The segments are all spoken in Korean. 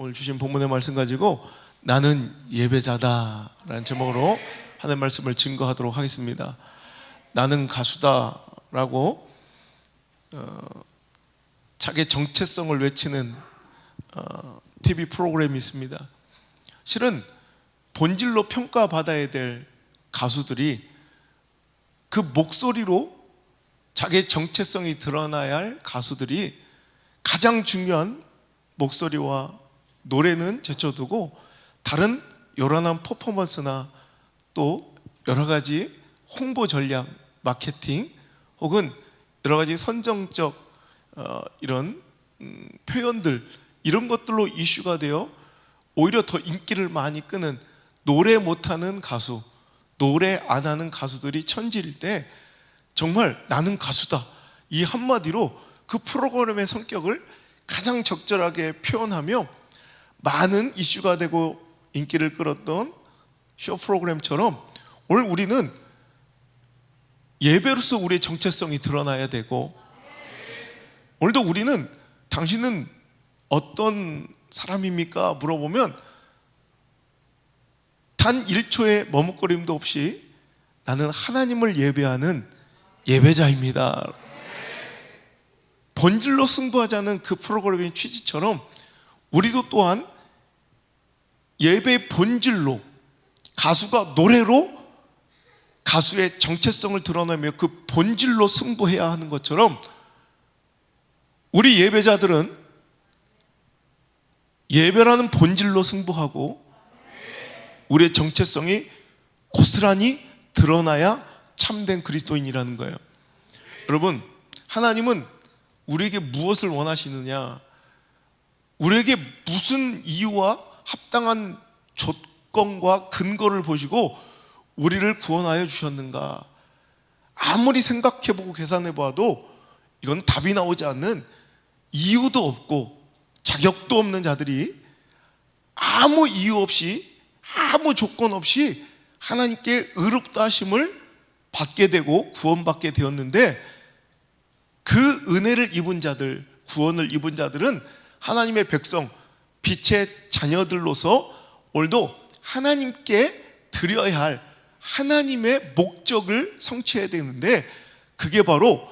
오늘 주신 본문의 말씀 가지고 나는 예배자다 라는 제목으로 하나님의 말씀을 증거하도록 하겠습니다. 나는 가수다 라고 자기의 정체성을 외치는 TV 프로그램이 있습니다. 실은 본질로 평가받아야 될 가수들이 그 목소리로 자기의 정체성이 드러나야 할 가수들이 가장 중요한 목소리와 노래는 제쳐두고 다른 요란한 퍼포먼스나 또 여러 가지 홍보 전략, 마케팅 혹은 여러 가지 선정적 이런 표현들, 이런 것들로 이슈가 되어 오히려 더 인기를 많이 끄는 노래 못하는 가수, 노래 안 하는 가수들이 천지일 때 정말 나는 가수다, 이 한마디로 그 프로그램의 성격을 가장 적절하게 표현하며 많은 이슈가 되고 인기를 끌었던 쇼 프로그램처럼 오늘 우리는 예배로서 우리의 정체성이 드러나야 되고, 오늘도 우리는 당신은 어떤 사람입니까? 물어보면 단 1초의 머뭇거림도 없이 나는 하나님을 예배하는 예배자입니다. 본질로 승부하자는 그 프로그램의 취지처럼 우리도 또한 예배의 본질로, 가수가 노래로 가수의 정체성을 드러내며 그 본질로 승부해야 하는 것처럼 우리 예배자들은 예배라는 본질로 승부하고 우리의 정체성이 고스란히 드러나야 참된 그리스도인이라는 거예요. 여러분, 하나님은 우리에게 무엇을 원하시느냐, 우리에게 무슨 이유와 합당한 조건과 근거를 보시고 우리를 구원하여 주셨는가, 아무리 생각해보고 계산해봐도 이건 답이 나오지 않는, 이유도 없고 자격도 없는 자들이 아무 이유 없이, 아무 조건 없이 하나님께 의롭다 하심을 받게 되고 구원받게 되었는데, 그 은혜를 입은 자들, 구원을 입은 자들은 하나님의 백성, 빛의 자녀들로서 오늘도 하나님께 드려야 할 하나님의 목적을 성취해야 되는데, 그게 바로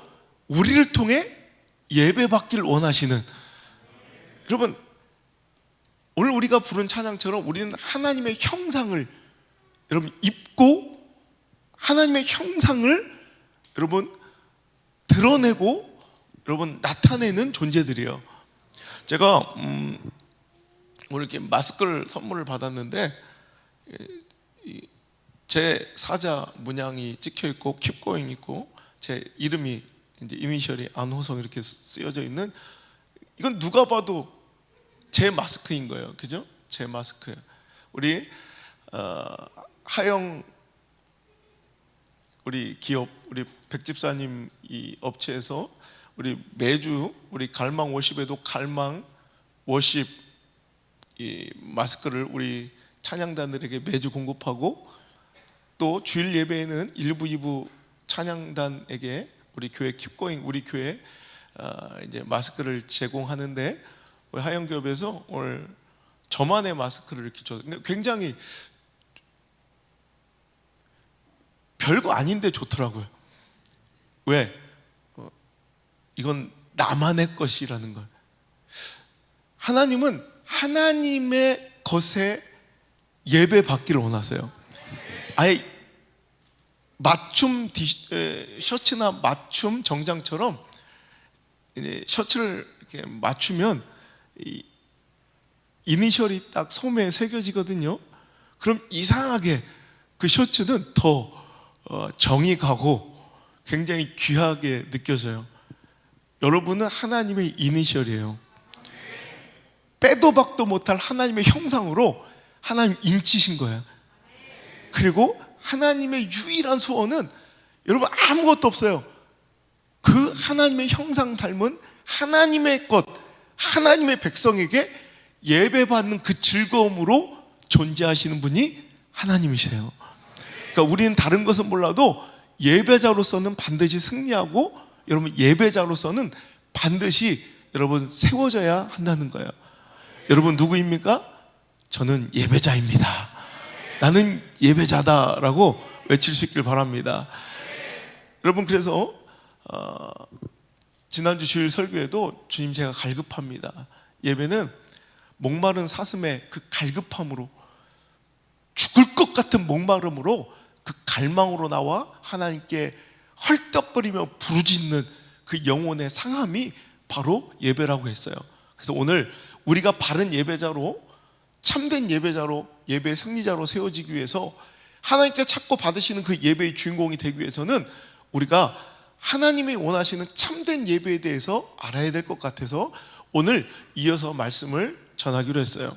우리를 통해 예배받기를 원하시는, 여러분, 오늘 우리가 부른 찬양처럼 우리는 하나님의 형상을 여러분 입고 하나님의 형상을 여러분 드러내고 여러분 나타내는 존재들이에요. 제가 오늘 이렇게 마스크를 선물을 받았는데 제 사자 문양이 찍혀 있고 Keep Going 있고 제 이름이 이제 이니셜이 안호성 이렇게 쓰여져 있는, 이건 누가 봐도 제 마스크인 거예요. 그죠? 제 마스크. 우리 하영 우리 기업, 우리 백집사님 이 업체에서 우리 매주 우리 갈망 워십에도 갈망 워십 이 마스크를 우리 찬양단들에게 매주 공급하고, 또 주일 예배에는 1부, 2부 찬양단에게 우리 교회 킵고잉, 우리 교회 이제 마스크를 제공하는데, 우리 하영기업에서 오늘 저만의 마스크를 이렇게 줬어요. 굉장히 별거 아닌데 좋더라고요. 왜? 이건 나만의 것이라는 걸. 하나님은 하나님의 것에 예배 받기를 원하세요. 아예 맞춤 셔츠나 맞춤 정장처럼 이제 셔츠를 이렇게 맞추면 이 이니셜이 딱 소매에 새겨지거든요. 그럼 이상하게 그 셔츠는 더 정이 가고 굉장히 귀하게 느껴져요. 여러분은 하나님의 이니셜이에요. 빼도 박도 못할 하나님의 형상으로 하나님 인치신 거예요. 그리고 하나님의 유일한 소원은 여러분 아무것도 없어요. 그 하나님의 형상 닮은 하나님의 것, 하나님의 백성에게 예배받는 그 즐거움으로 존재하시는 분이 하나님이세요. 그러니까 우리는 다른 것은 몰라도 예배자로서는 반드시 승리하고, 여러분 예배자로서는 반드시 여러분 세워져야 한다는 거예요. 여러분 누구입니까? 저는 예배자입니다. 나는 예배자다라고 외칠 수 있길 바랍니다. 여러분, 그래서 지난주 주일 설교에도 주님, 제가 갈급합니다. 예배는 목마른 사슴의 그 갈급함으로, 죽을 것 같은 목마름으로, 그 갈망으로 나와 하나님께 헐떡거리며 부르짖는 그 영혼의 상함이 바로 예배라고 했어요. 그래서 오늘 우리가 바른 예배자로, 참된 예배자로, 예배의 승리자로 세워지기 위해서, 하나님께 찾고 받으시는 그 예배의 주인공이 되기 위해서는 우리가 하나님이 원하시는 참된 예배에 대해서 알아야 될 것 같아서 오늘 이어서 말씀을 전하기로 했어요.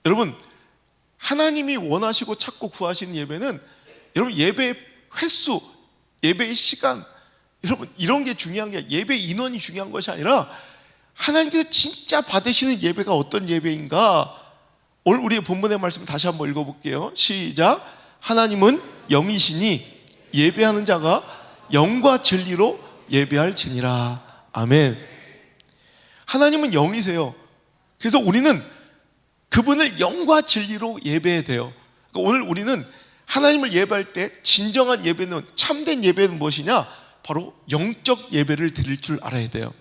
여러분, 하나님이 원하시고 찾고 구하시는 예배는, 여러분, 예배의 횟수, 예배의 시간, 여러분, 이런 게 중요한 게, 예배 인원이 중요한 것이 아니라 하나님께서 진짜 받으시는 예배가 어떤 예배인가. 오늘 우리의 본문의 말씀 다시 한번 읽어볼게요. 시작. 하나님은 영이시니 예배하는 자가 영과 진리로 예배할지니라. 아멘. 하나님은 영이세요. 그래서 우리는 그분을 영과 진리로 예배해야 돼요. 그러니까 오늘 우리는 하나님을 예배할 때 진정한 예배는, 참된 예배는 무엇이냐? 바로 영적 예배를 드릴 줄 알아야 돼요.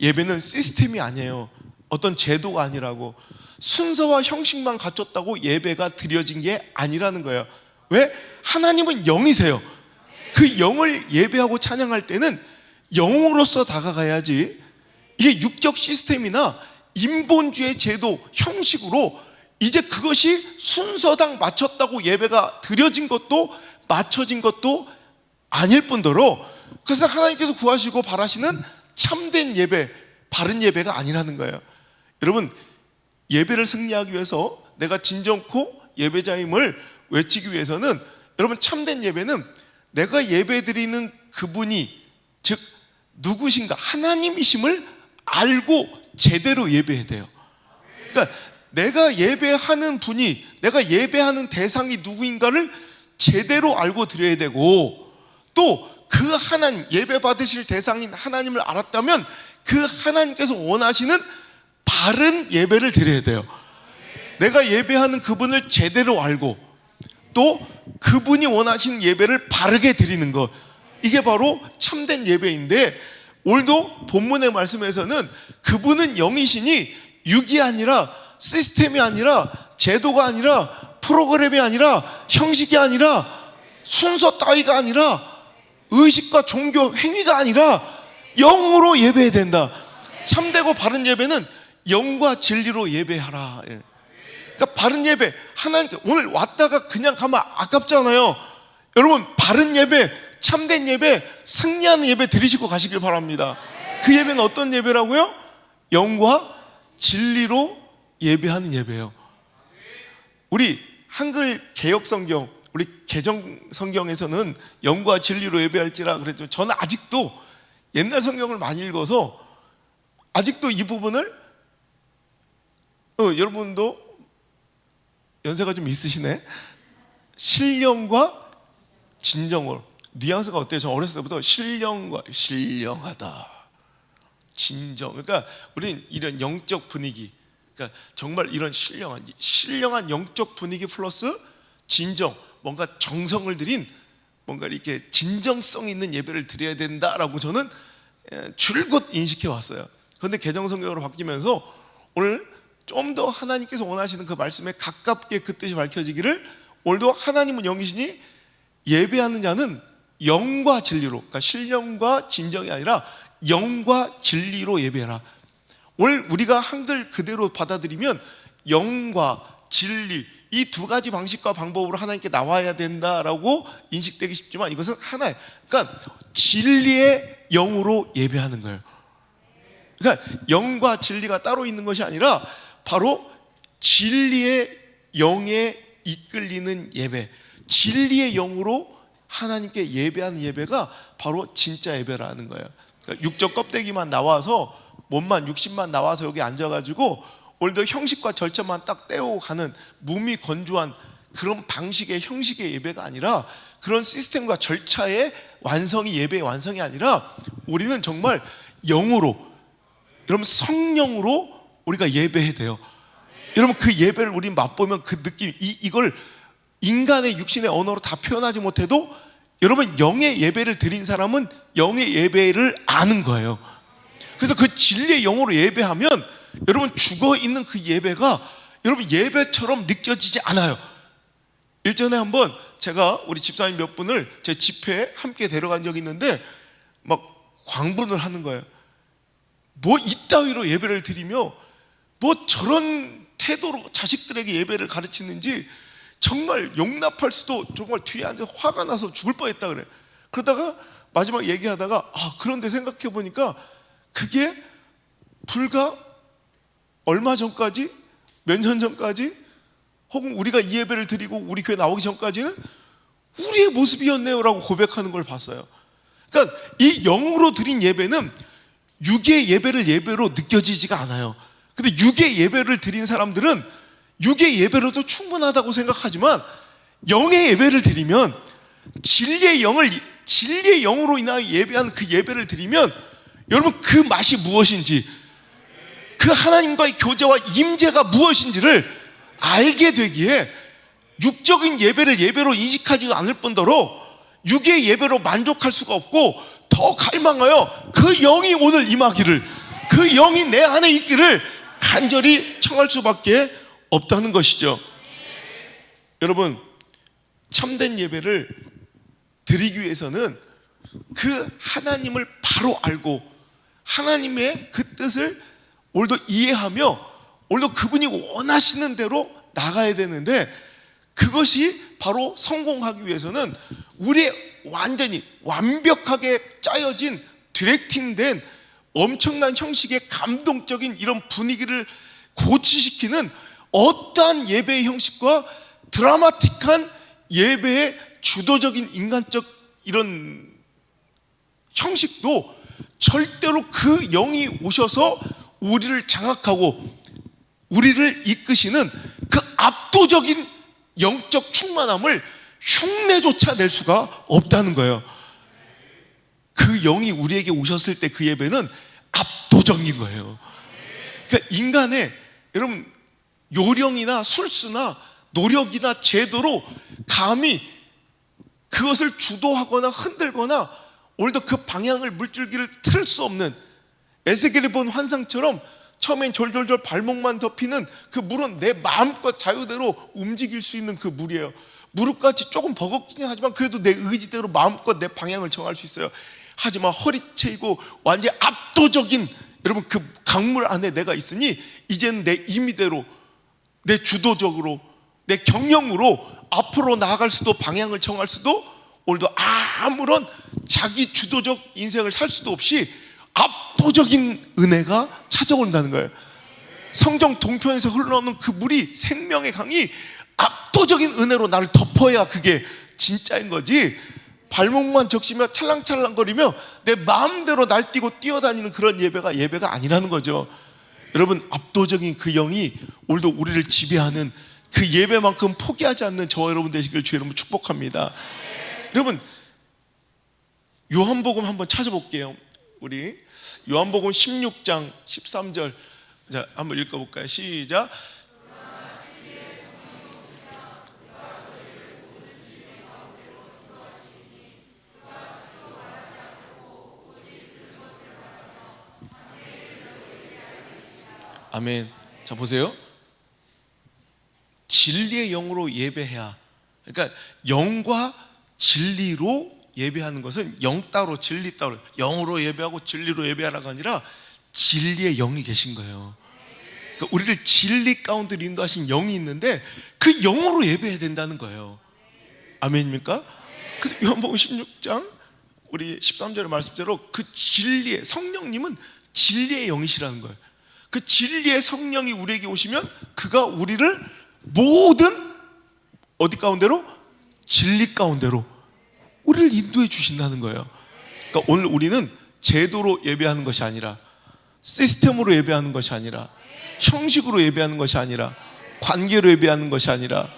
예배는 시스템이 아니에요. 어떤 제도가 아니라고. 순서와 형식만 갖췄다고 예배가 드려진 게 아니라는 거예요. 왜? 하나님은 영이세요. 그 영을 예배하고 찬양할 때는 영으로서 다가가야지, 이게 육적 시스템이나 인본주의 제도, 형식으로 이제 그것이 순서당 맞췄다고 예배가 드려진 것도 맞춰진 것도 아닐 뿐더러, 그래서 하나님께서 구하시고 바라시는 참된 예배, 바른 예배가 아니라는 거예요. 여러분, 예배를 승리하기 위해서, 내가 진정코 예배자임을 외치기 위해서는, 여러분, 참된 예배는 내가 예배드리는 그분이, 즉 누구신가, 하나님이심을 알고 제대로 예배해야 돼요. 그러니까 내가 예배하는 분이, 내가 예배하는 대상이 누구인가를 제대로 알고 드려야 되고, 또 그 하나님, 예배 받으실 대상인 하나님을 알았다면 그 하나님께서 원하시는 바른 예배를 드려야 돼요. 내가 예배하는 그분을 제대로 알고, 또 그분이 원하시는 예배를 바르게 드리는 것, 이게 바로 참된 예배인데, 오늘도 본문의 말씀에서는 그분은 영이시니 육이 아니라, 시스템이 아니라, 제도가 아니라, 프로그램이 아니라, 형식이 아니라, 순서 따위가 아니라, 의식과 종교 행위가 아니라 영으로 예배해야 된다. 참되고 바른 예배는 영과 진리로 예배하라. 그러니까 바른 예배, 하나님께 오늘 왔다가 그냥 가면 아깝잖아요. 여러분, 바른 예배, 참된 예배, 승리하는 예배 드리시고 가시길 바랍니다. 그 예배는 어떤 예배라고요? 영과 진리로 예배하는 예배예요. 우리 한글 개역 성경, 우리 개정 성경에서는 영과 진리로 예배할지라 그랬죠. 저는 아직도 옛날 성경을 많이 읽어서 아직도 이 부분을, 여러분도 연세가 좀 있으시네. 신령과 진정으로, 뉘앙스가 어때요? 저 어렸을 때부터 신령과, 신령하다, 진정. 그러니까 우리는 이런 영적 분위기, 그러니까 정말 이런 신령한 영적 분위기 플러스 진정, 뭔가 정성을 들인, 뭔가 이렇게 진정성 있는 예배를 드려야 된다라고 저는 줄곧 인식해 왔어요. 그런데 개정성경으로 바뀌면서 오늘 좀 더 하나님께서 원하시는 그 말씀에 가깝게 그 뜻이 밝혀지기를, 오늘도 하나님은 영이시니 예배하는 자는 영과 진리로, 그러니까 신령과 진정이 아니라 영과 진리로 예배해라. 오늘 우리가 한글 그대로 받아들이면 영과 진리, 이 두 가지 방식과 방법으로 하나님께 나와야 된다라고 인식되기 쉽지만, 이것은 하나예요. 그러니까 진리의 영으로 예배하는 거예요. 그러니까 영과 진리가 따로 있는 것이 아니라 바로 진리의 영에 이끌리는 예배, 진리의 영으로 하나님께 예배하는 예배가 바로 진짜 예배라는 거예요. 그러니까 육적 껍데기만 나와서, 몸만, 육신만 나와서 여기 앉아가지고 오늘도 형식과 절차만 딱 떼고 가는 무미 건조한 그런 방식의, 형식의 예배가 아니라, 그런 시스템과 절차의 완성이 예배의 완성이 아니라, 우리는 정말 영으로, 여러분 성령으로 우리가 예배해야 돼요. 여러분 그 예배를 우리 맛보면 그 느낌, 이걸 인간의 육신의 언어로 다 표현하지 못해도 여러분 영의 예배를 드린 사람은 영의 예배를 아는 거예요. 그래서 그 진리의 영으로 예배하면 여러분 죽어있는 그 예배가 여러분 예배처럼 느껴지지 않아요. 일전에 한번 제가 우리 집사님 몇 분을 제 집회에 함께 데려간 적이 있는데 막 광분을 하는 거예요. 뭐 이따위로 예배를 드리며 뭐 저런 태도로 자식들에게 예배를 가르치는지 정말 용납할 수도, 정말 뒤에 앉아서 화가 나서 죽을 뻔했다 그래. 그러다가 마지막 얘기하다가 그런데 생각해 보니까 그게 불과 얼마 전까지, 몇 년 전까지, 혹은 우리가 이 예배를 드리고 우리 교회 나오기 전까지는 우리의 모습이었네요 라고 고백하는 걸 봤어요. 그러니까 이 영으로 드린 예배는 육의 예배를 예배로 느껴지지가 않아요. 근데 육의 예배를 드린 사람들은 육의 예배로도 충분하다고 생각하지만 영의 예배를 드리면 진리의 영으로 인하여 예배한 그 예배를 드리면 여러분 그 맛이 무엇인지, 그 하나님과의 교제와 임재가 무엇인지를 알게 되기에 육적인 예배를 예배로 인식하지도 않을 뿐더러 육의 예배로 만족할 수가 없고 더 갈망하여 그 영이 오늘 임하기를, 그 영이 내 안에 있기를 간절히 청할 수밖에 없다는 것이죠. 여러분 참된 예배를 드리기 위해서는 그 하나님을 바로 알고 하나님의 그 뜻을 오늘도 이해하며 오늘도 그분이 원하시는 대로 나가야 되는데, 그것이 바로 성공하기 위해서는 우리의 완전히 완벽하게 짜여진 디렉팅된 엄청난 형식의 감동적인 이런 분위기를 고치시키는 어떠한 예배의 형식과 드라마틱한 예배의 주도적인 인간적 이런 형식도 절대로 그 영이 오셔서 우리를 장악하고 우리를 이끄시는 그 압도적인 영적 충만함을 흉내조차 낼 수가 없다는 거예요. 그 영이 우리에게 오셨을 때 그 예배는 압도적인 거예요. 그러니까 인간의 여러분 요령이나 술수나 노력이나 제도로 감히 그것을 주도하거나 흔들거나 오늘도 그 방향을 물줄기를 틀 수 없는, 에스겔이 본 환상처럼 처음엔 졸졸졸 발목만 덮이는 그 물은 내 마음껏 자유대로 움직일 수 있는 그 물이에요. 무릎같이 조금 버겁긴 하지만 그래도 내 의지대로 마음껏 내 방향을 정할 수 있어요. 하지만 허리채이고 완전히 압도적인 여러분 그 강물 안에 내가 있으니 이제는 내 임의대로, 내 주도적으로, 내 경영으로 앞으로 나아갈 수도 방향을 정할 수도 오늘도 아무런 자기 주도적 인생을 살 수도 없이 압도적인 은혜가 찾아온다는 거예요. 성경 동편에서 흘러오는 그 물이, 생명의 강이 압도적인 은혜로 나를 덮어야 그게 진짜인 거지, 발목만 적시며 찰랑찰랑거리며 내 마음대로 날뛰고 뛰어다니는 그런 예배가 아니라는 거죠. 여러분 압도적인 그 영이 오늘도 우리를 지배하는 그 예배만큼 포기하지 않는 저와 여러분 되시길 주의 이름으로 축복합니다. 여러분 요한복음 한번 찾아볼게요. 우리 요한복음 16장 13절 자 한번 읽어볼까요? 시작. 아멘. 자 보세요. 진리의 영으로 예배해야, 그러니까 영과 진리로 예배하는 것은 영 따로 진리 따로, 영으로 예배하고 진리로 예배하라가 아니라 진리의 영이 계신 거예요. 그러니까 우리를 진리 가운데 인도하신 영이 있는데 그 영으로 예배해야 된다는 거예요. 아멘입니까? 그래서 요한복음 16장 우리 13절의 말씀대로 그 진리의 성령님은 진리의 영이시라는 거예요. 그 진리의 성령이 우리에게 오시면 그가 우리를 모든 어디 가운데로? 진리 가운데로 우리를 인도해 주신다는 거예요. 그러니까 오늘 우리는 제도로 예배하는 것이 아니라, 시스템으로 예배하는 것이 아니라, 형식으로 예배하는 것이 아니라, 관계로 예배하는 것이 아니라,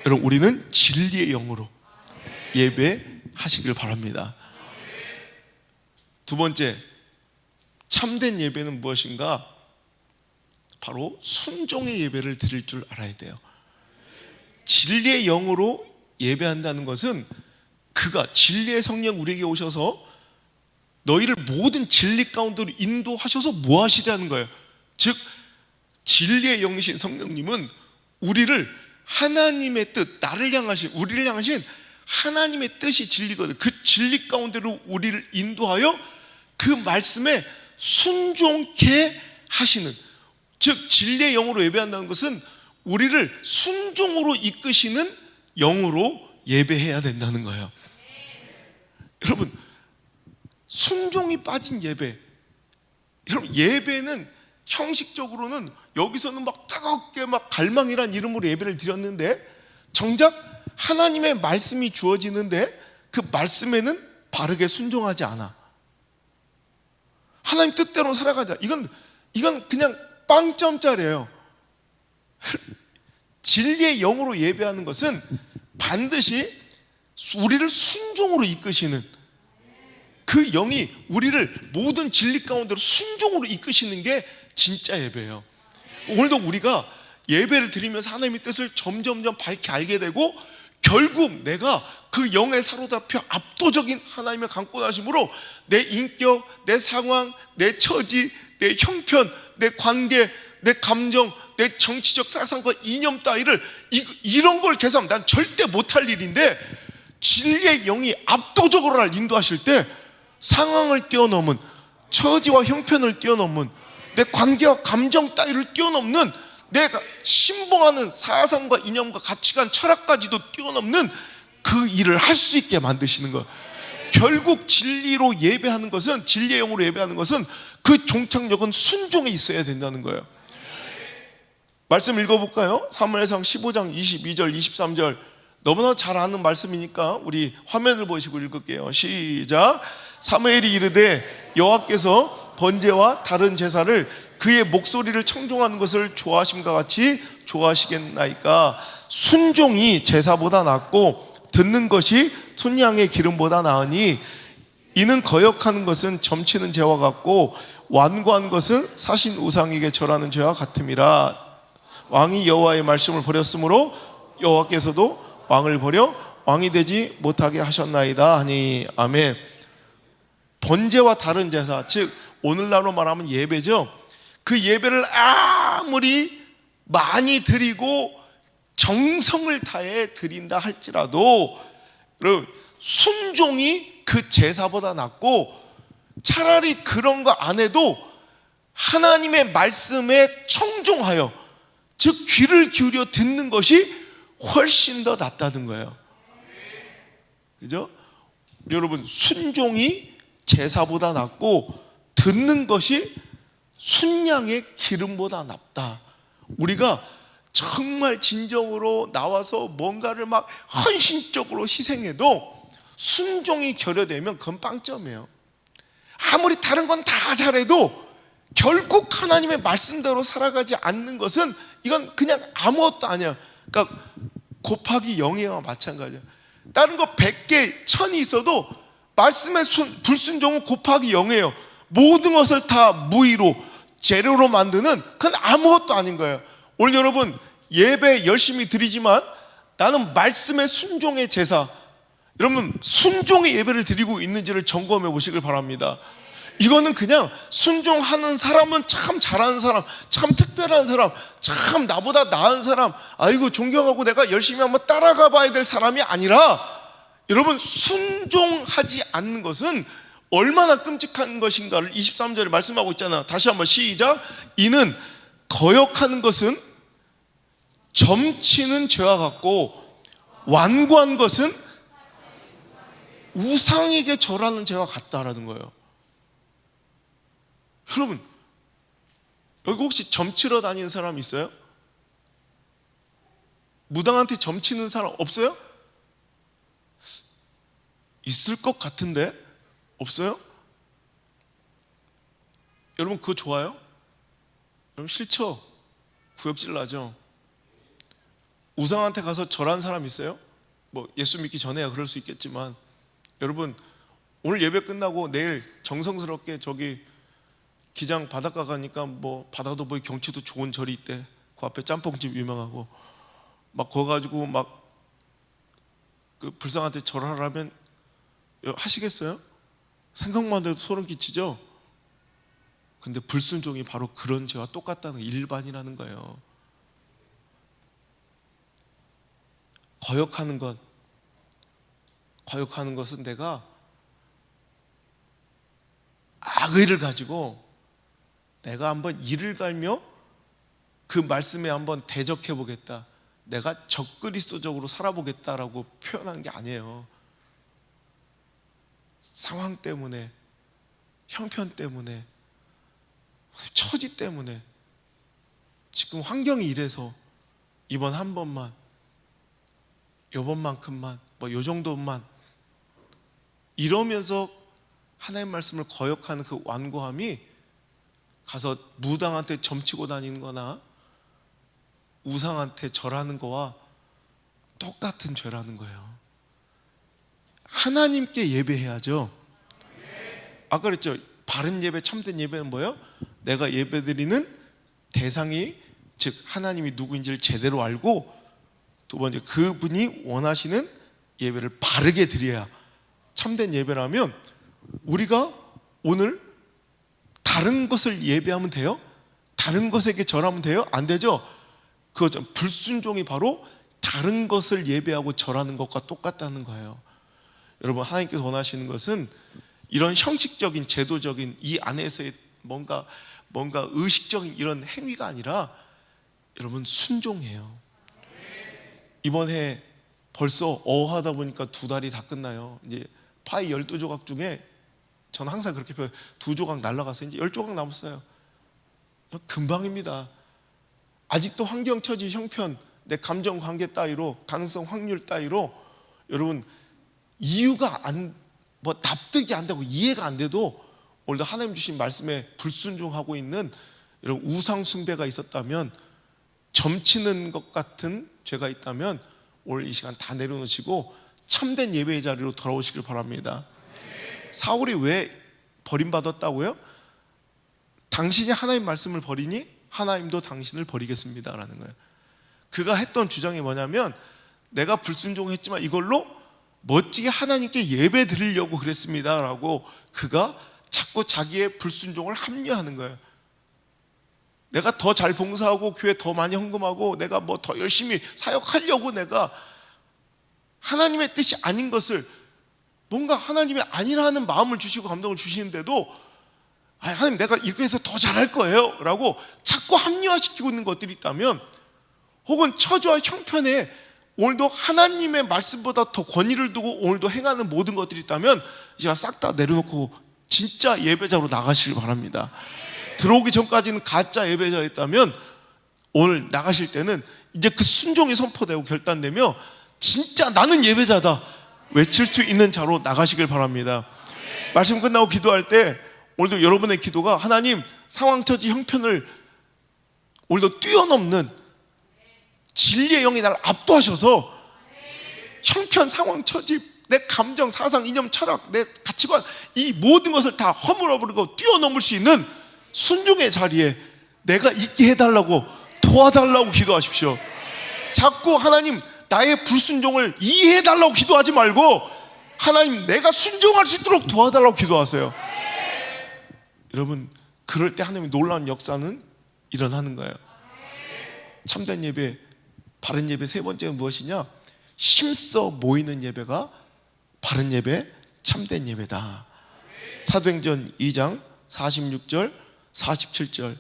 여러분 우리는 진리의 영으로 예배하시길 바랍니다. 두 번째, 참된 예배는 무엇인가? 바로 순종의 예배를 드릴 줄 알아야 돼요. 진리의 영으로 예배한다는 것은 그가 진리의 성령 우리에게 오셔서 너희를 모든 진리 가운데로 인도하셔서 뭐 하시다는 거예요. 즉 진리의 영이신 성령님은 우리를 하나님의 뜻, 나를 향하신, 우리를 향하신 하나님의 뜻이 진리거든. 그 진리 가운데로 우리를 인도하여 그 말씀에 순종케 하시는, 즉 진리의 영으로 예배한다는 것은 우리를 순종으로 이끄시는 영으로 예배해야 된다는 거예요. 여러분, 순종이 빠진 예배, 여러분 예배는 형식적으로는 여기서는 막 뜨겁게 막 갈망이란 이름으로 예배를 드렸는데 정작 하나님의 말씀이 주어지는데 그 말씀에는 바르게 순종하지 않아. 하나님 뜻대로 살아가자. 이건 그냥 빵점짜리예요. 진리의 영으로 예배하는 것은 반드시 우리를 순종으로 이끄시는 그 영이 우리를 모든 진리 가운데로 순종으로 이끄시는 게 진짜 예배예요. 오늘도 우리가 예배를 드리면서 하나님의 뜻을 점점점 밝게 알게 되고 결국 내가 그 영에 사로잡혀 압도적인 하나님의 강권하심으로 내 인격, 내 상황, 내 처지, 내 형편, 내 관계, 내 감정, 내 정치적 사상과 이념 따위를 이런 걸 계산 난 절대 못할 일인데 진리의 영이 압도적으로 날 인도하실 때 상황을 뛰어넘은, 처지와 형편을 뛰어넘은, 내 관계와 감정 따위를 뛰어넘는, 내가 신봉하는 사상과 이념과 가치관, 철학까지도 뛰어넘는 그 일을 할 수 있게 만드시는 거예요. 결국 진리로 예배하는 것은, 진리의 영으로 예배하는 것은 그 종착역은 순종에 있어야 된다는 거예요. 말씀 읽어볼까요? 사무엘상 15장 22절 23절 너무나 잘 아는 말씀이니까 우리 화면을 보시고 읽을게요. 시작. 사무엘이 이르되 여호와께서 번제와 다른 제사를 그의 목소리를 청종하는 것을 좋아하심과 같이 좋아하시겠나이까. 순종이 제사보다 낫고 듣는 것이 순양의 기름보다 나으니 이는 거역하는 것은 점치는 죄와 같고 완고한 것은 사신 우상에게 절하는 죄와 같음이라. 왕이 여호와의 말씀을 버렸으므로 여호와께서도 왕을 버려 왕이 되지 못하게 하셨나이다 하니. 아멘. 번제와 다른 제사, 즉 오늘날로 말하면 예배죠. 그 예배를 아무리 많이 드리고 정성을 다해 드린다 할지라도 여러분 순종이 그 제사보다 낫고 차라리 그런 거 안 해도 하나님의 말씀에 청종하여, 즉 귀를 기울여 듣는 것이 훨씬 더 낫다는 거예요. 그죠? 여러분 순종이 제사보다 낫고 듣는 것이 순양의 기름보다 낫다. 우리가 정말 진정으로 나와서 뭔가를 막 헌신적으로 희생해도 순종이 결여되면 그건 빵점이에요. 아무리 다른 건 다 잘해도 결국 하나님의 말씀대로 살아가지 않는 것은 이건 그냥 아무것도 아니야. 그러니까 곱하기 0이와 마찬가지야. 다른 거 100개, 1000이 있어도 말씀의 불순종은 곱하기 0이에요. 모든 것을 다 무의로, 재료로 만드는 그건 아무것도 아닌 거예요. 오늘 여러분 예배 열심히 드리지만 나는 말씀의 순종의 제사, 여러분 순종의 예배를 드리고 있는지를 점검해 보시길 바랍니다. 이거는 그냥 순종하는 사람은 참 잘하는 사람, 참 특별한 사람, 참 나보다 나은 사람, 아이고 존경하고 내가 열심히 한번 따라가 봐야 될 사람이 아니라, 여러분 순종하지 않는 것은 얼마나 끔찍한 것인가를 23절에 말씀하고 있잖아. 다시 한번 시작. 이는 거역하는 것은 점치는 죄와 같고 완고한 것은 우상에게 절하는 죄와 같다라는 거예요. 여러분 여기 혹시 점치러 다니는 사람 있어요? 무당한테 점치는 사람 없어요? 있을 것 같은데 없어요? 여러분 그거 좋아요? 여러분 싫죠? 구역질 나죠? 우상한테 가서 절한 사람 있어요? 뭐 예수 믿기 전에야 그럴 수 있겠지만, 여러분 오늘 예배 끝나고 내일 정성스럽게 저기 기장 바닷가 가니까 뭐 바다도 보이 경치도 좋은 절이 있대. 그 앞에 짬뽕집 유명하고 막 거 가지고 막 그 불상한테 절하라면 하시겠어요? 생각만 해도 소름 끼치죠. 근데 불순종이 바로 그런 죄와 똑같다는 일반이라는 거예요. 거역하는 것은 내가 악의를 가지고 내가 한번 이를 갈며 그 말씀에 한번 대적해 보겠다, 내가 적그리스도적으로 살아보겠다라고 표현하는 게 아니에요. 상황 때문에, 형편 때문에, 처지 때문에, 지금 환경이 이래서 이번 한 번만, 요번만큼만, 뭐 요 정도만 이러면서 하나님 말씀을 거역하는 그 완고함이 가서 무당한테 점치고 다니는 거나 우상한테 절하는 거와 똑같은 죄라는 거예요. 하나님께 예배해야죠. 아까 그랬죠. 바른 예배, 참된 예배는 뭐예요? 내가 예배드리는 대상이, 즉 하나님이 누구인지를 제대로 알고, 두 번째 그분이 원하시는 예배를 바르게 드려야 참된 예배라면, 우리가 오늘 다른 것을 예배하면 돼요? 다른 것에게 절하면 돼요? 안 되죠. 그거죠. 불순종이 바로 다른 것을 예배하고 절하는 것과 똑같다는 거예요. 여러분, 하나님께서 원하시는 것은 이런 형식적인 제도적인 이 안에서의 뭔가 의식적인 이런 행위가 아니라 여러분 순종해요. 이번 해 벌써 어하다 보니까 2달이 다 끝나요. 이제 파이 12조각 중에 저는 항상 그렇게 표현해요. 2조각 날라가서 이제 10조각 남았어요. 금방입니다. 아직도 환경, 처지, 형편, 내 감정 관계 따위로, 가능성 확률 따위로 여러분 이유가 납득이 안 되고 이해가 안 돼도 오늘도 하나님 주신 말씀에 불순종하고 있는 여러분 우상 숭배가 있었다면, 점치는 것 같은 죄가 있다면 오늘 이 시간 다 내려놓으시고 참된 예배의 자리로 돌아오시길 바랍니다. 사울이 왜 버림받았다고요? 당신이 하나님 말씀을 버리니 하나님도 당신을 버리겠습니다 라는 거예요. 그가 했던 주장이 뭐냐면, 내가 불순종했지만 이걸로 멋지게 하나님께 예배 드리려고 그랬습니다 라고 그가 자꾸 자기의 불순종을 합리화하는 거예요. 내가 더 잘 봉사하고 교회 더 많이 헌금하고 내가 뭐 더 열심히 사역하려고 내가 하나님의 뜻이 아닌 것을, 뭔가 하나님의 아니라는 마음을 주시고 감동을 주시는데도 하나님 내가 이렇게 해서 더 잘할 거예요 라고 자꾸 합리화시키고 있는 것들이 있다면, 혹은 처지와 형편에 오늘도 하나님의 말씀보다 더 권위를 두고 오늘도 행하는 모든 것들이 있다면 이제 싹 다 내려놓고 진짜 예배자로 나가시길 바랍니다. 들어오기 전까지는 가짜 예배자였다면 오늘 나가실 때는 이제 그 순종이 선포되고 결단되며 진짜 나는 예배자다 외칠 수 있는 자로 나가시길 바랍니다. 말씀 끝나고 기도할 때 오늘도 여러분의 기도가, 하나님 상황, 처지, 형편을 오늘도 뛰어넘는 진리의 영이 나를 압도하셔서 형편, 상황, 처지, 내 감정, 사상, 이념, 철학, 내 가치관, 이 모든 것을 다 허물어버리고 뛰어넘을 수 있는 순종의 자리에 내가 있게 해달라고, 도와달라고 기도하십시오. 자꾸 하나님 나의 불순종을 이해해달라고 기도하지 말고 하나님 내가 순종할 수 있도록 도와달라고 기도하세요. 여러분, 그럴 때 하나님의 놀라운 역사는 일어나는 거예요. 참된 예배, 바른 예배 세 번째는 무엇이냐? 힘써 모이는 예배가 바른 예배, 참된 예배다. 사도행전 2장 46절 47절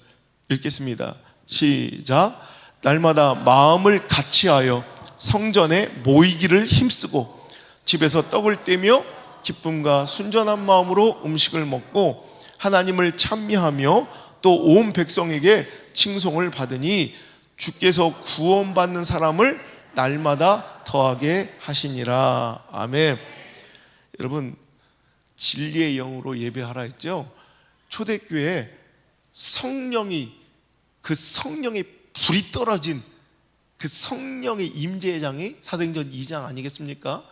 읽겠습니다. 시작. 날마다 마음을 같이하여 성전에 모이기를 힘쓰고 집에서 떡을 떼며 기쁨과 순전한 마음으로 음식을 먹고 하나님을 찬미하며 또 온 백성에게 칭송을 받으니 주께서 구원받는 사람을 날마다 더하게 하시니라. 아멘. 여러분, 진리의 영으로 예배하라 했죠. 초대교회에 성령의 불이 떨어진 그 성령의 임재의 장이 사도행전 2장 아니겠습니까?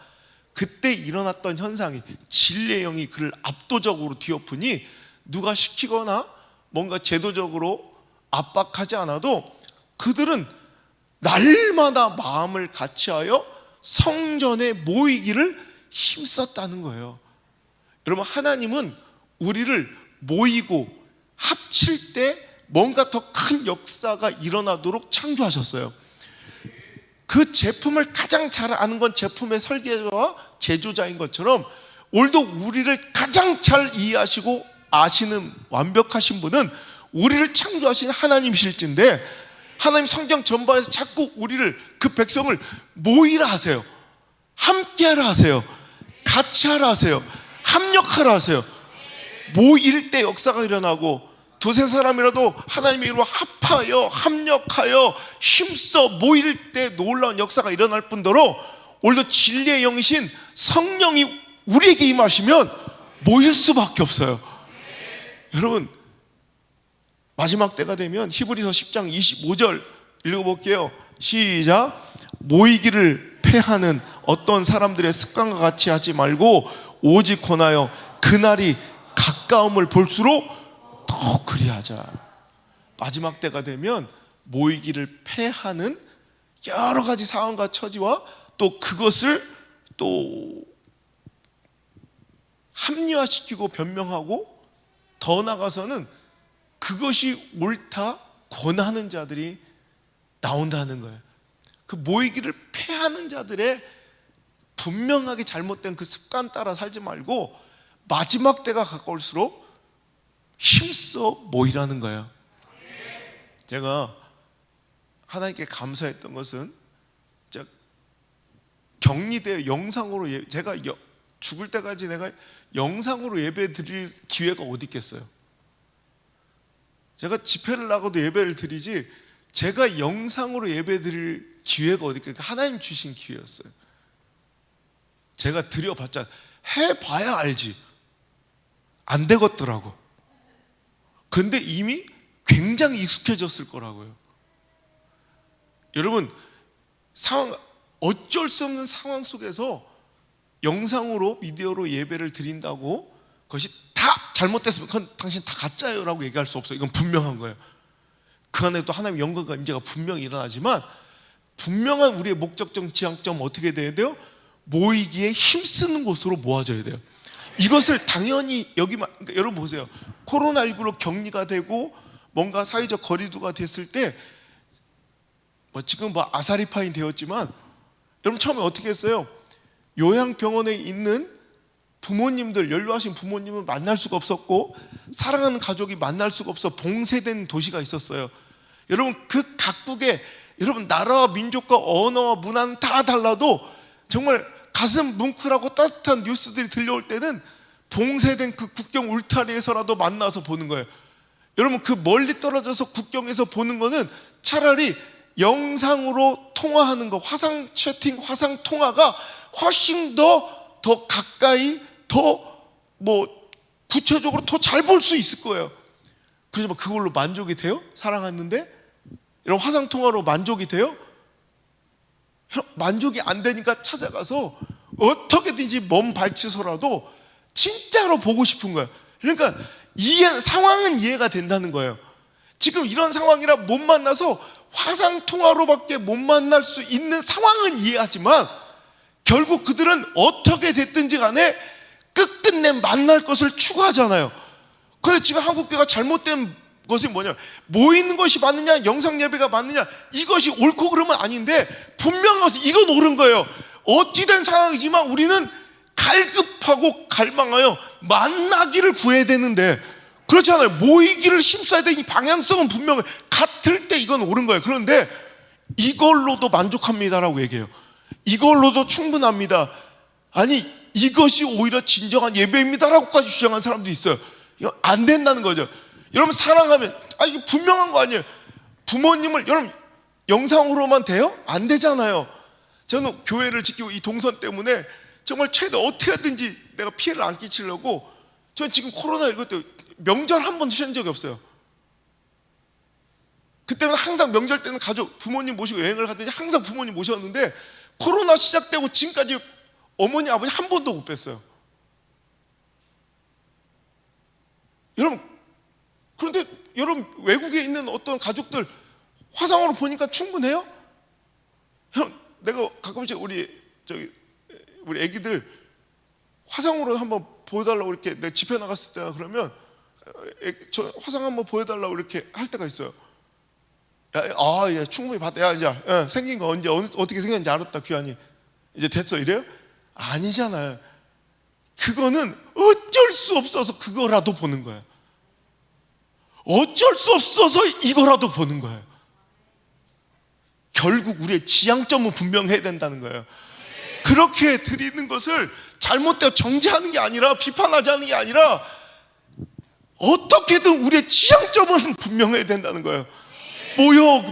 그때 일어났던 현상이 진리의 영이 그를 압도적으로 뒤엎으니 누가 시키거나 뭔가 제도적으로 압박하지 않아도 그들은 날마다 마음을 같이하여 성전에 모이기를 힘썼다는 거예요. 여러분, 하나님은 우리를 모이고 합칠 때 뭔가 더 큰 역사가 일어나도록 창조하셨어요. 그 제품을 가장 잘 아는 건 제품의 설계자와 제조자인 것처럼 오늘도 우리를 가장 잘 이해하시고 아시는 완벽하신 분은 우리를 창조하신 하나님이실진데, 하나님 성경 전반에서 자꾸 우리를, 그 백성을 모이라 하세요. 함께하라 하세요. 같이 하라 하세요. 합력하라 하세요. 모일 때 역사가 일어나고, 두세 사람이라도 하나님의 이름으로 합하여 합력하여 힘써 모일 때 놀라운 역사가 일어날 뿐더러, 오늘도 진리의 영이신 성령이 우리에게 임하시면 모일 수밖에 없어요. 여러분, 마지막 때가 되면 히브리서 10장 25절 읽어볼게요. 시작. 모이기를 패하는 어떤 사람들의 습관과 같이 하지 말고 오직 권하여 그날이 가까움을 볼수록 더 그리하자. 마지막 때가 되면 모이기를 패하는 여러 가지 상황과 처지와 또 그것을 또 합리화시키고 변명하고, 더 나아가서는 그것이 옳다 권하는 자들이 나온다는 거예요. 그 모이기를 패하는 자들의 분명하게 잘못된 그 습관 따라 살지 말고 마지막 때가 가까울수록 힘써 모이라는 거예요. 제가 하나님께 감사했던 것은, 격리되어 영상으로 제가 죽을 때까지 내가 영상으로 예배 드릴 기회가 어디 있겠어요. 제가 집회를 나가도 예배를 드리지 제가 영상으로 예배 드릴 기회가 어디 있겠어요. 하나님 주신 기회였어요. 제가 드려봤자, 해봐야 알지 안 되겠더라고. 근데 이미 굉장히 익숙해졌을 거라고요. 여러분, 어쩔 수 없는 상황 속에서 영상으로 미디어로 예배를 드린다고 그것이 다 잘못됐으면 그건 당신 다 가짜예요 라고 얘기할 수 없어요. 이건 분명한 거예요. 그 안에 또 하나님의 영광과 임재가 분명히 일어나지만, 분명한 우리의 목적적 지향점은 어떻게 돼야 돼요? 모이기에 힘쓰는 곳으로 모아져야 돼요. 이것을 당연히 여기만, 그러니까 여러분 보세요. 코로나19로 격리가 되고 뭔가 사회적 거리두기가 됐을 때 지금 아사리파인 되었지만, 여러분 처음에 어떻게 했어요? 요양병원에 있는 부모님들, 연로하신 부모님을 만날 수가 없었고 사랑하는 가족이 만날 수가 없어 봉쇄된 도시가 있었어요. 여러분, 그 각국의 여러분 나라와 민족과 언어와 문화는 다 달라도 정말 가슴 뭉클하고 따뜻한 뉴스들이 들려올 때는 봉쇄된 그 국경 울타리에서라도 만나서 보는 거예요. 여러분, 그 멀리 떨어져서 국경에서 보는 거는 차라리 영상으로 통화하는 거, 화상 채팅, 화상 통화가 훨씬 더 가까이, 더 구체적으로 더 잘 볼 수 있을 거예요. 그러지만 그걸로 만족이 돼요? 사랑하는데? 이런 화상 통화로 만족이 돼요? 만족이 안 되니까 찾아가서 어떻게든지 먼 발치서라도 진짜로 보고 싶은 거예요. 그러니까 상황은 이해가 된다는 거예요. 지금 이런 상황이라 못 만나서 화상 통화로밖에 못 만날 수 있는 상황은 이해하지만, 결국 그들은 어떻게 됐든지 간에 끝끝내 만날 것을 추구하잖아요. 그런데 지금 한국교회가 잘못된 것이 뭐냐, 모이는 것이 맞느냐, 영상 예배가 맞느냐, 이것이 옳고 그름은 아닌데 분명한 것은 이건 옳은 거예요. 어찌된 상황이지만 우리는 갈급하고 갈망하여 만나기를 구해야 되는데, 그렇지 않아요. 모이기를 힘써야 되니 방향성은 분명해. 같을 때 이건 옳은 거예요. 그런데 이걸로도 만족합니다라고 얘기해요. 이걸로도 충분합니다. 아니, 이것이 오히려 진정한 예배입니다라고까지 주장하는 사람도 있어요. 이거 안 된다는 거죠. 여러분, 사랑하면 이게 분명한 거 아니에요. 부모님을 여러분 영상으로만 돼요? 안 되잖아요. 저는 교회를 지키고 이 동선 때문에 정말 최대 어떻게 하든지 내가 피해를 안 끼치려고, 저는 지금 코로나19 때 명절 한 번도 쉬는 적이 없어요. 그때는 항상 명절 때는 가족, 부모님 모시고 여행을 가든지 항상 부모님 모셨는데, 코로나 시작되고 지금까지 어머니 아버지 한 번도 못 뵀어요. 여러분, 그런데 여러분 외국에 있는 어떤 가족들 화상으로 보니까 충분해요? 형, 내가 가끔씩 우리 애기들 화상으로 한번 보여달라고 이렇게 내가 집회 나갔을 때나 그러면 저 화상 한번 보여달라고 이렇게 할 때가 있어요. 예, 충분히 봤다. 야, 이제 생긴 거 언제 어떻게 생겼는지 알았다. 귀환이 이제 됐어 이래요? 아니잖아요. 그거는 어쩔 수 없어서 그거라도 보는 거예요. 어쩔 수 없어서 이거라도 보는 거예요. 결국 우리의 지향점은 분명해야 된다는 거예요. 그렇게 드리는 것을 잘못되어 정죄하는 게 아니라 비판하지 않는 게 아니라 어떻게든 우리의 지향점은 분명해야 된다는 거예요.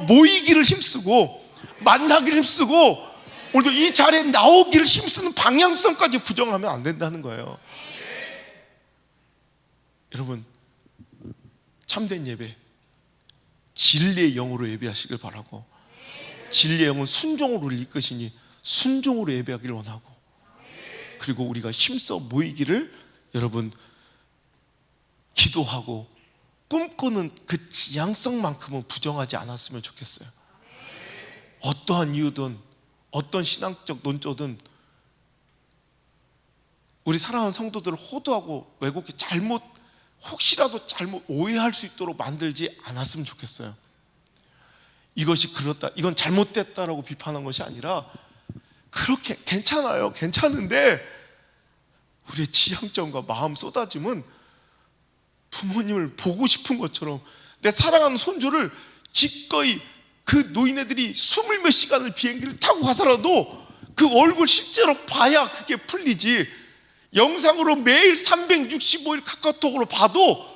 모이기를 힘쓰고 만나기를 힘쓰고 오늘도 이 자리에 나오기를 힘쓰는 방향성까지 부정하면 안 된다는 거예요. 여러분, 참된 예배 진리의 영으로 예배하시길 바라고, 진리의 영은 순종으로 이끄시니 순종으로 예배하기를 원하고, 그리고 우리가 힘써 모이기를 여러분 기도하고 꿈꾸는 그 지향성만큼은 부정하지 않았으면 좋겠어요. 어떠한 이유든 어떤 신앙적 논조든 우리 사랑하는 성도들을 호도하고 왜곡해 혹시라도 잘못 오해할 수 있도록 만들지 않았으면 좋겠어요. 이것이 그렇다, 이건 잘못됐다라고 비판한 것이 아니라 그렇게 괜찮아요. 괜찮은데 우리의 지향점과 마음 쏟아짐은 부모님을 보고 싶은 것처럼 내 사랑하는 손주를 기꺼이 그 노인네들이 20몇 시간을 비행기를 타고 가서라도 그 얼굴 실제로 봐야 그게 풀리지, 영상으로 매일 365일 카카오톡으로 봐도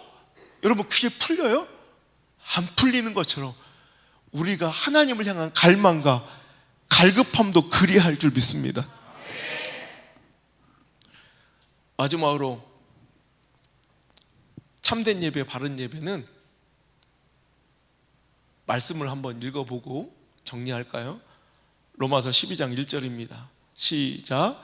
여러분 그게 풀려요? 안 풀리는 것처럼 우리가 하나님을 향한 갈망과 갈급함도 그리할 줄 믿습니다. 마지막으로 참된 예배, 바른 예배는 말씀을 한번 읽어보고 정리할까요? 로마서 12장 1절입니다. 시작.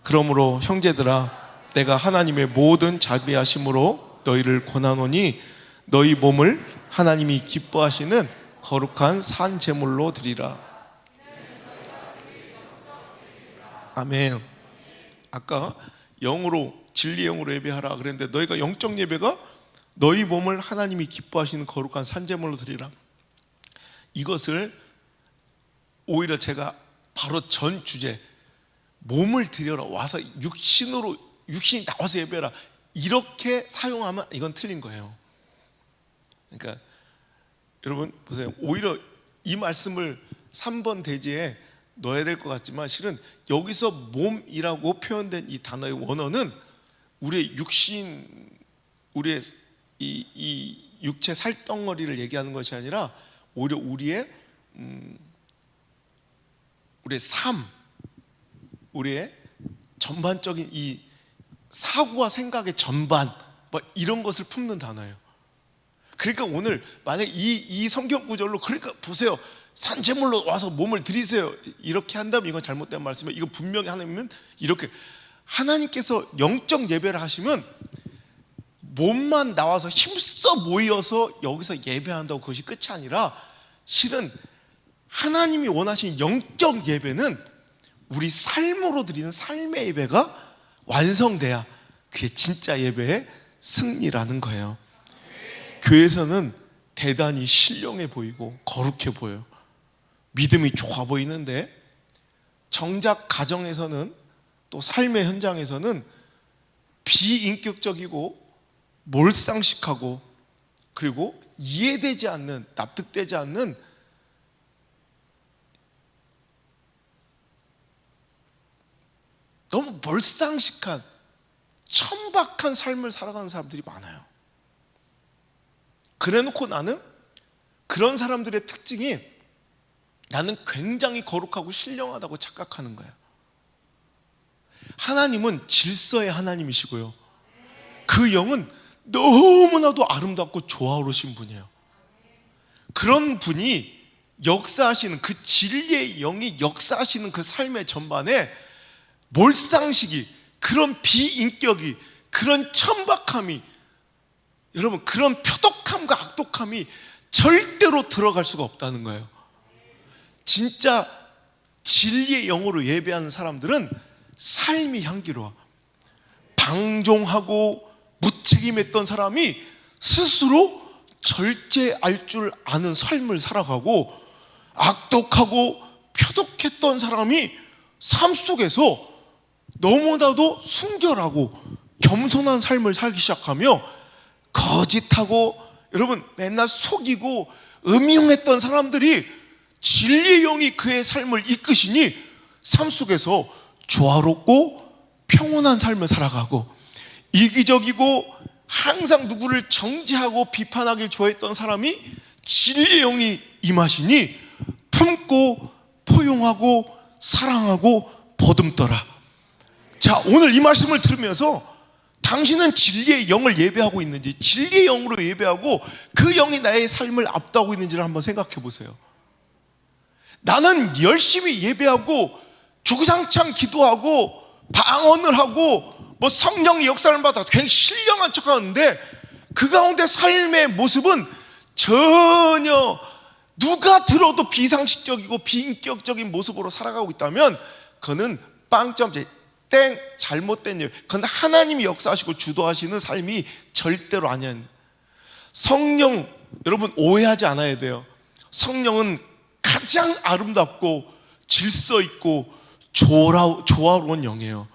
그러므로 형제들아, 내가 하나님의 모든 자비하심으로 너희를 권하노니 너희 몸을 하나님이 기뻐하시는 거룩한 산 제물로 드리라. 아멘. 아까 영으로, 진리 영으로 예배하라 그랬는데 너희가 영적 예배가 너희 몸을 하나님이 기뻐하시는 거룩한 산 제물로 드리라. 이것을 오히려 제가 바로 전 주제, 몸을 드려라, 와서 육신이 나와서 예배하라, 이렇게 사용하면 이건 틀린 거예요. 그러니까 여러분 보세요. 오히려 이 말씀을 3번 대지에 넣어야 될 것 같지만 실은 여기서 몸이라고 표현된 이 단어의 원어는 우리의 육신, 우리의 이 육체 살덩어리를 얘기하는 것이 아니라 오히려 우리의 삶, 우리의 전반적인 이 사고와 생각의 전반, 뭐 이런 것을 품는 단어예요. 그러니까 오늘 만약 이 성경 구절로, 그러니까 보세요, 산제물로 와서 몸을 드리세요, 이렇게 한다면 이건 잘못된 말씀이에요. 이거 분명히 하나님은 이렇게, 하나님께서 영적 예배를 하시면 몸만 나와서 힘써 모여서 여기서 예배한다고 그것이 끝이 아니라 실은 하나님이 원하시는 영적 예배는 우리 삶으로 드리는 삶의 예배가 완성돼야 그게 진짜 예배의 승리라는 거예요. 교회에서는 대단히 신령해 보이고 거룩해 보여요. 믿음이 좋아 보이는데 정작 가정에서는, 또 삶의 현장에서는 비인격적이고 몰상식하고 그리고 이해되지 않는, 납득되지 않는 너무 몰상식한 천박한 삶을 살아가는 사람들이 많아요. 그래놓고 나는 그런 사람들의 특징이 나는 굉장히 거룩하고 신령하다고 착각하는 거예요. 하나님은 질서의 하나님이시고요, 그 영은 너무나도 아름답고 조화로우신 분이에요. 그런 분이 역사하시는, 그 진리의 영이 역사하시는 그 삶의 전반에 몰상식이, 그런 비인격이, 그런 천박함이 여러분, 그런 표독함과 악독함이 절대로 들어갈 수가 없다는 거예요. 진짜 진리의 영으로 예배하는 사람들은 삶이 향기로워. 방종하고 무책임했던 사람이 스스로 절제할 줄 아는 삶을 살아가고, 악독하고 표독했던 사람이 삶 속에서 너무나도 순결하고 겸손한 삶을 살기 시작하며, 거짓하고 여러분 맨날 속이고 음흉했던 사람들이 진리의 영이 그의 삶을 이끄시니 삶 속에서 조화롭고 평온한 삶을 살아가고, 이기적이고 항상 누구를 정죄하고 비판하길 좋아했던 사람이 진리의 영이 임하시니 품고 포용하고 사랑하고 보듬더라. 자, 오늘 이 말씀을 들으면서 당신은 진리의 영을 예배하고 있는지, 진리의 영으로 예배하고 그 영이 나의 삶을 압도하고 있는지를 한번 생각해 보세요. 나는 열심히 예배하고 주구장창 기도하고 방언을 하고 뭐 성령의 역사를 받아 굉장히 신령한 척하는데, 그 가운데 삶의 모습은 전혀 누가 들어도 비상식적이고 비인격적인 모습으로 살아가고 있다면 그는 빵점, 땡, 잘못된 일. 그건 하나님이 역사하시고 주도하시는 삶이 절대로 아니야. 성령, 여러분 오해하지 않아야 돼요. 성령은 가장 아름답고 질서 있고 조화로운 영이에요.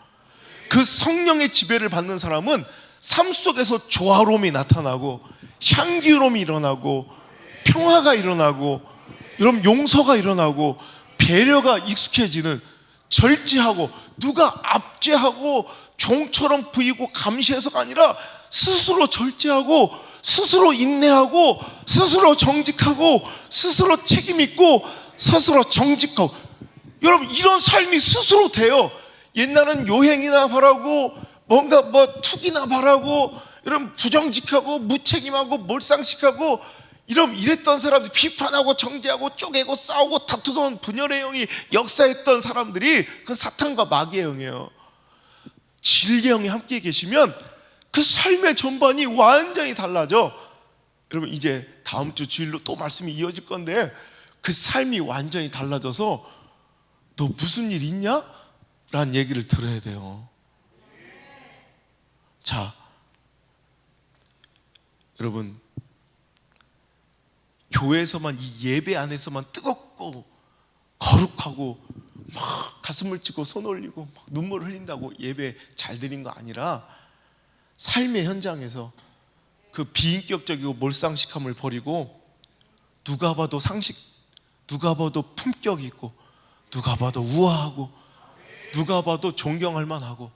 그 성령의 지배를 받는 사람은 삶 속에서 조화로움이 나타나고 향기로움이 일어나고 평화가 일어나고 여러분 용서가 일어나고 배려가 익숙해지는, 절제하고 누가 압제하고 종처럼 부이고 감시해서가 아니라 스스로 절제하고 스스로 인내하고 스스로 정직하고 스스로 책임있고 스스로 정직하고, 여러분 이런 삶이 스스로 돼요. 옛날은 요행이나 바라고 뭔가 뭐 투기나 바라고 여러분 부정직하고 무책임하고 몰상식하고 이랬던 사람들, 비판하고 정죄하고 쪼개고 싸우고 다투던 분열의 영이 역사했던 사람들이 그 사탄과 마귀의 영이에요. 진리의 영이 함께 계시면 그 삶의 전반이 완전히 달라져. 여러분 이제 다음 주 주일로 또 말씀이 이어질 건데, 그 삶이 완전히 달라져서 너 무슨 일 있냐? 라는 얘기를 들어야 돼요. 자, 여러분 교회에서만, 이 예배 안에서만 뜨겁고 거룩하고 막 가슴을 찢고 손 올리고 막 눈물을 흘린다고 예배 잘 드린 거 아니라, 삶의 현장에서 그 비인격적이고 몰상식함을 버리고 누가 봐도 상식, 누가 봐도 품격 있고 누가 봐도 우아하고 누가 봐도 존경할 만하고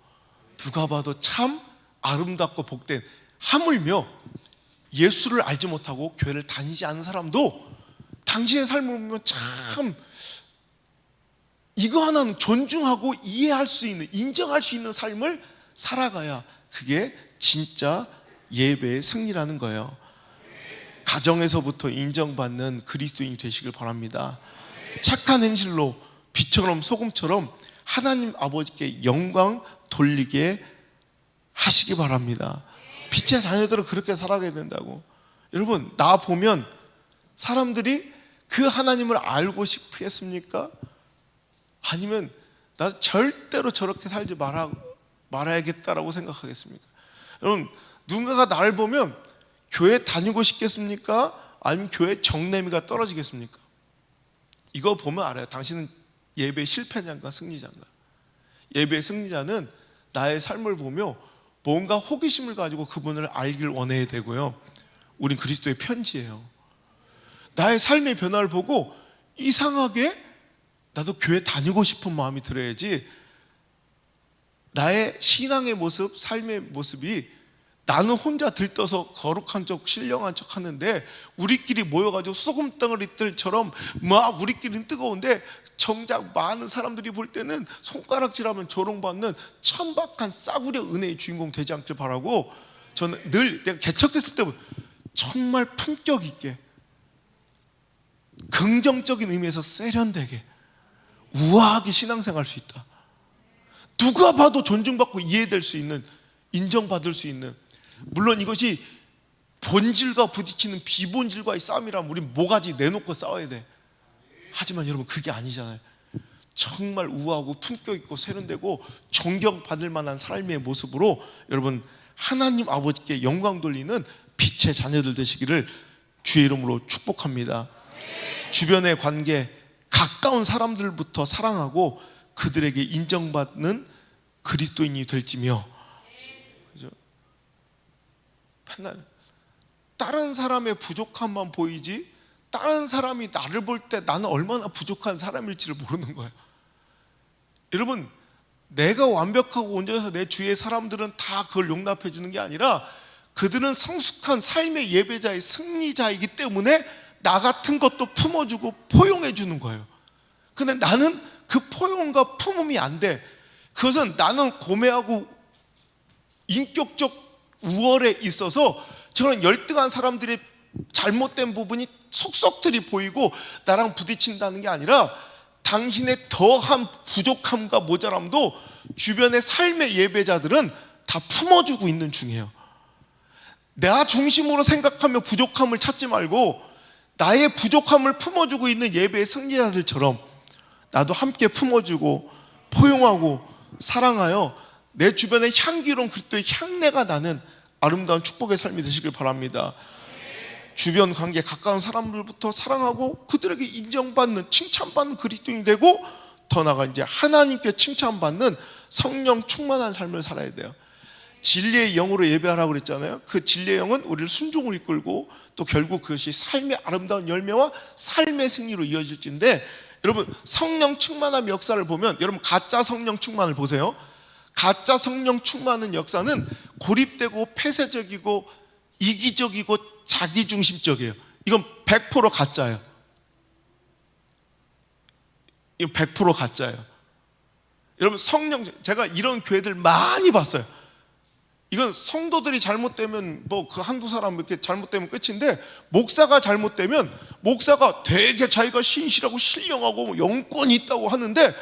누가 봐도 참 아름답고 복된, 하물며 예수를 알지 못하고 교회를 다니지 않은 사람도 당신의 삶을 보면 참 이거 하나는 존중하고 이해할 수 있는, 인정할 수 있는 삶을 살아가야 그게 진짜 예배의 승리라는 거예요. 가정에서부터 인정받는 그리스도인이 되시길 바랍니다. 착한 행실로 빛처럼 소금처럼 하나님 아버지께 영광 돌리게 하시기 바랍니다. 빛의 자녀들은 그렇게 살아가야 된다고. 여러분 나 보면 사람들이 그 하나님을 알고 싶겠습니까? 아니면 나 절대로 저렇게 살지 말아야겠다라고 생각하겠습니까? 여러분 누군가가 나를 보면 교회 다니고 싶겠습니까? 아니면 교회 정내미가 떨어지겠습니까? 이거 보면 알아요. 당신은 예배의 실패자인가 승리자인가? 예배의 승리자는 나의 삶을 보며 뭔가 호기심을 가지고 그분을 알길 원해야 되고요. 우린 그리스도의 편지예요. 나의 삶의 변화를 보고 이상하게 나도 교회 다니고 싶은 마음이 들어야지, 나의 신앙의 모습, 삶의 모습이 나는 혼자 들떠서 거룩한 척 신령한 척 하는데 우리끼리 모여가지고 소금덩어리들처럼 막 우리끼리는 뜨거운데 정작 많은 사람들이 볼 때는 손가락질하면 조롱받는 천박한 싸구려 은혜의 주인공 되지 않길 바라고, 저는 늘 내가 개척했을 때부터 정말 품격 있게 긍정적인 의미에서 세련되게 우아하게 신앙생활 할 수 있다. 누가 봐도 존중받고 이해될 수 있는, 인정받을 수 있는, 물론 이것이 본질과 부딪히는 비본질과의 싸움이라면 우리 모가지 내놓고 싸워야 돼. 하지만 여러분 그게 아니잖아요. 정말 우아하고 품격 있고 세련되고 존경받을 만한 삶의 모습으로 여러분 하나님 아버지께 영광 돌리는 빛의 자녀들 되시기를 주의 이름으로 축복합니다. 주변의 관계, 가까운 사람들부터 사랑하고 그들에게 인정받는 그리스도인이 될지며, 그죠? 맨날 다른 사람의 부족함만 보이지 다른 사람이 나를 볼 때 나는 얼마나 부족한 사람일지를 모르는 거예요. 여러분, 내가 완벽하고 온전해서 내 주위의 사람들은 다 그걸 용납해 주는 게 아니라 그들은 성숙한 삶의 예배자의 승리자이기 때문에 나 같은 것도 품어주고 포용해 주는 거예요. 근데 나는 그 포용과 품음이 안 돼. 그것은 나는 고매하고 인격적 우월에 있어서 저는 열등한 사람들의 잘못된 부분이 속속들이 보이고 나랑 부딪힌다는 게 아니라 당신의 더한 부족함과 모자람도 주변의 삶의 예배자들은 다 품어주고 있는 중이에요. 나 중심으로 생각하며 부족함을 찾지 말고 나의 부족함을 품어주고 있는 예배의 승리자들처럼 나도 함께 품어주고 포용하고 사랑하여 내 주변에 향기로운 그리스도의 향내가 나는 아름다운 축복의 삶이 되시길 바랍니다. 주변 관계 가까운 사람들부터 사랑하고 그들에게 인정받는 칭찬받는 그리스도인이 되고 더 나아가 이제 하나님께 칭찬받는 성령 충만한 삶을 살아야 돼요. 진리의 영으로 예배하라고 그랬잖아요. 그 진리의 영은 우리를 순종으로 이끌고 또 결국 그것이 삶의 아름다운 열매와 삶의 승리로 이어질진데, 여러분 성령 충만함 역사를 보면 여러분 가짜 성령 충만을 보세요. 가짜 성령 충만한 역사는 고립되고 폐쇄적이고 이기적이고 자기중심적이에요. 이건 100% 가짜예요. 이건 100% 가짜예요. 여러분 성령, 제가 이런 교회들 많이 봤어요. 이건 성도들이 잘못되면 뭐 그 한두 사람 이렇게 잘못되면 끝인데, 목사가 잘못되면 목사가 되게 자기가 신실하고 신령하고 영권이 있다고 하는데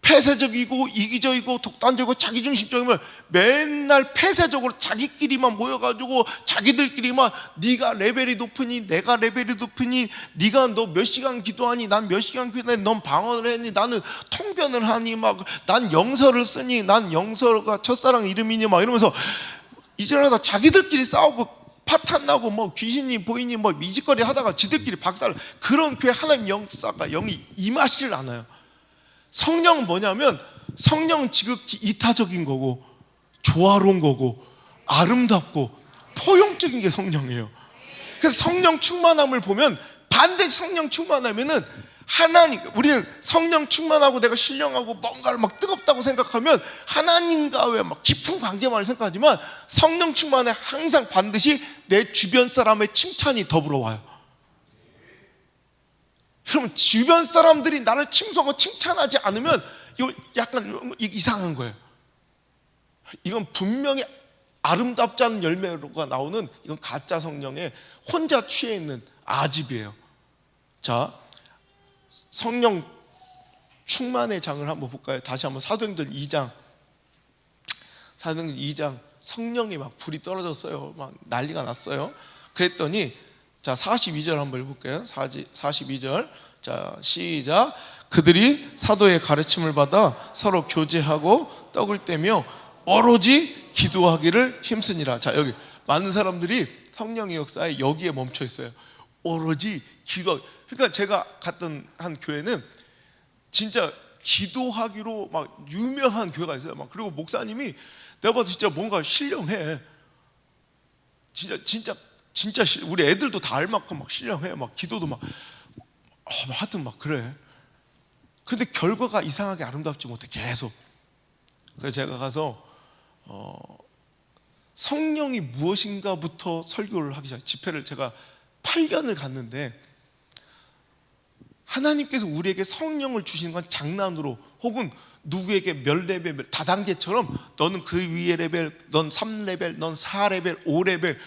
폐쇄적이고 이기적이고 독단적이고 자기중심적이면 맨날 폐쇄적으로 자기끼리만 모여가지고 자기들끼리만 네가 레벨이 높으니 내가 레벨이 높으니 네가 너 몇 시간 기도하니 난 몇 시간 기도하니 넌 방언을 했니 나는 통변을 하니 막 난 영서를 쓰니 난 영서가 첫사랑 이름이니 막 이러면서 이전에다 자기들끼리 싸우고 파탄 나고 뭐 귀신이 보이니 뭐 미지거리 하다가 지들끼리 박살. 그런 교회 하나님 역사가 영이 임하시질 않아요. 성령은 뭐냐면 성령은 지극히 이타적인 거고 조화로운 거고 아름답고 포용적인 게 성령이에요. 그래서 성령 충만함을 보면 반드시 성령 충만하면은 하나님, 우리는 성령 충만하고 내가 신령하고 뭔가를 막 뜨겁다고 생각하면 하나님과의 막 깊은 관계만을 생각하지만 성령 충만에 항상 반드시 내 주변 사람의 칭찬이 더불어 와요. 여러분 주변 사람들이 나를 칭송하고 칭찬하지 않으면 이거 약간 이상한 거예요. 이건 분명히 아름답지 않은 열매가 나오는 이건 가짜 성령에 혼자 취해 있는 아집이에요. 자, 성령 충만의 장을 한번 볼까요? 다시 한번 사도행전 2장. 사도행전 2장 성령이 막 불이 떨어졌어요. 막 난리가 났어요. 그랬더니 자 42절 한번 읽어볼게요. 42절 자 시작. 그들이 사도의 가르침을 받아 서로 교제하고 떡을 떼며 오로지 기도하기를 힘쓰니라. 자 여기 많은 사람들이 성령의 역사에 여기에 멈춰 있어요. 오로지 기도. 그러니까 제가 갔던 한 교회는 진짜 기도하기로 막 유명한 교회가 있어요. 막 그리고 목사님이 내가 봐도 진짜 뭔가 신령해. 진짜 우리 애들도 다 알만큼 막 신령해. 막 기도도 막 하여튼 막 그래. 근데 결과가 이상하게 아름답지 못해 계속. 그래서 제가 가서 성령이 무엇인가부터 설교를 하기 시작. 집회를 제가 8년을 갔는데 하나님께서 우리에게 성령을 주시는 건 장난으로 혹은 누구에게 몇 레벨 다단계처럼 너는 그 위의 레벨, 넌 3레벨, 넌 4레벨, 5레벨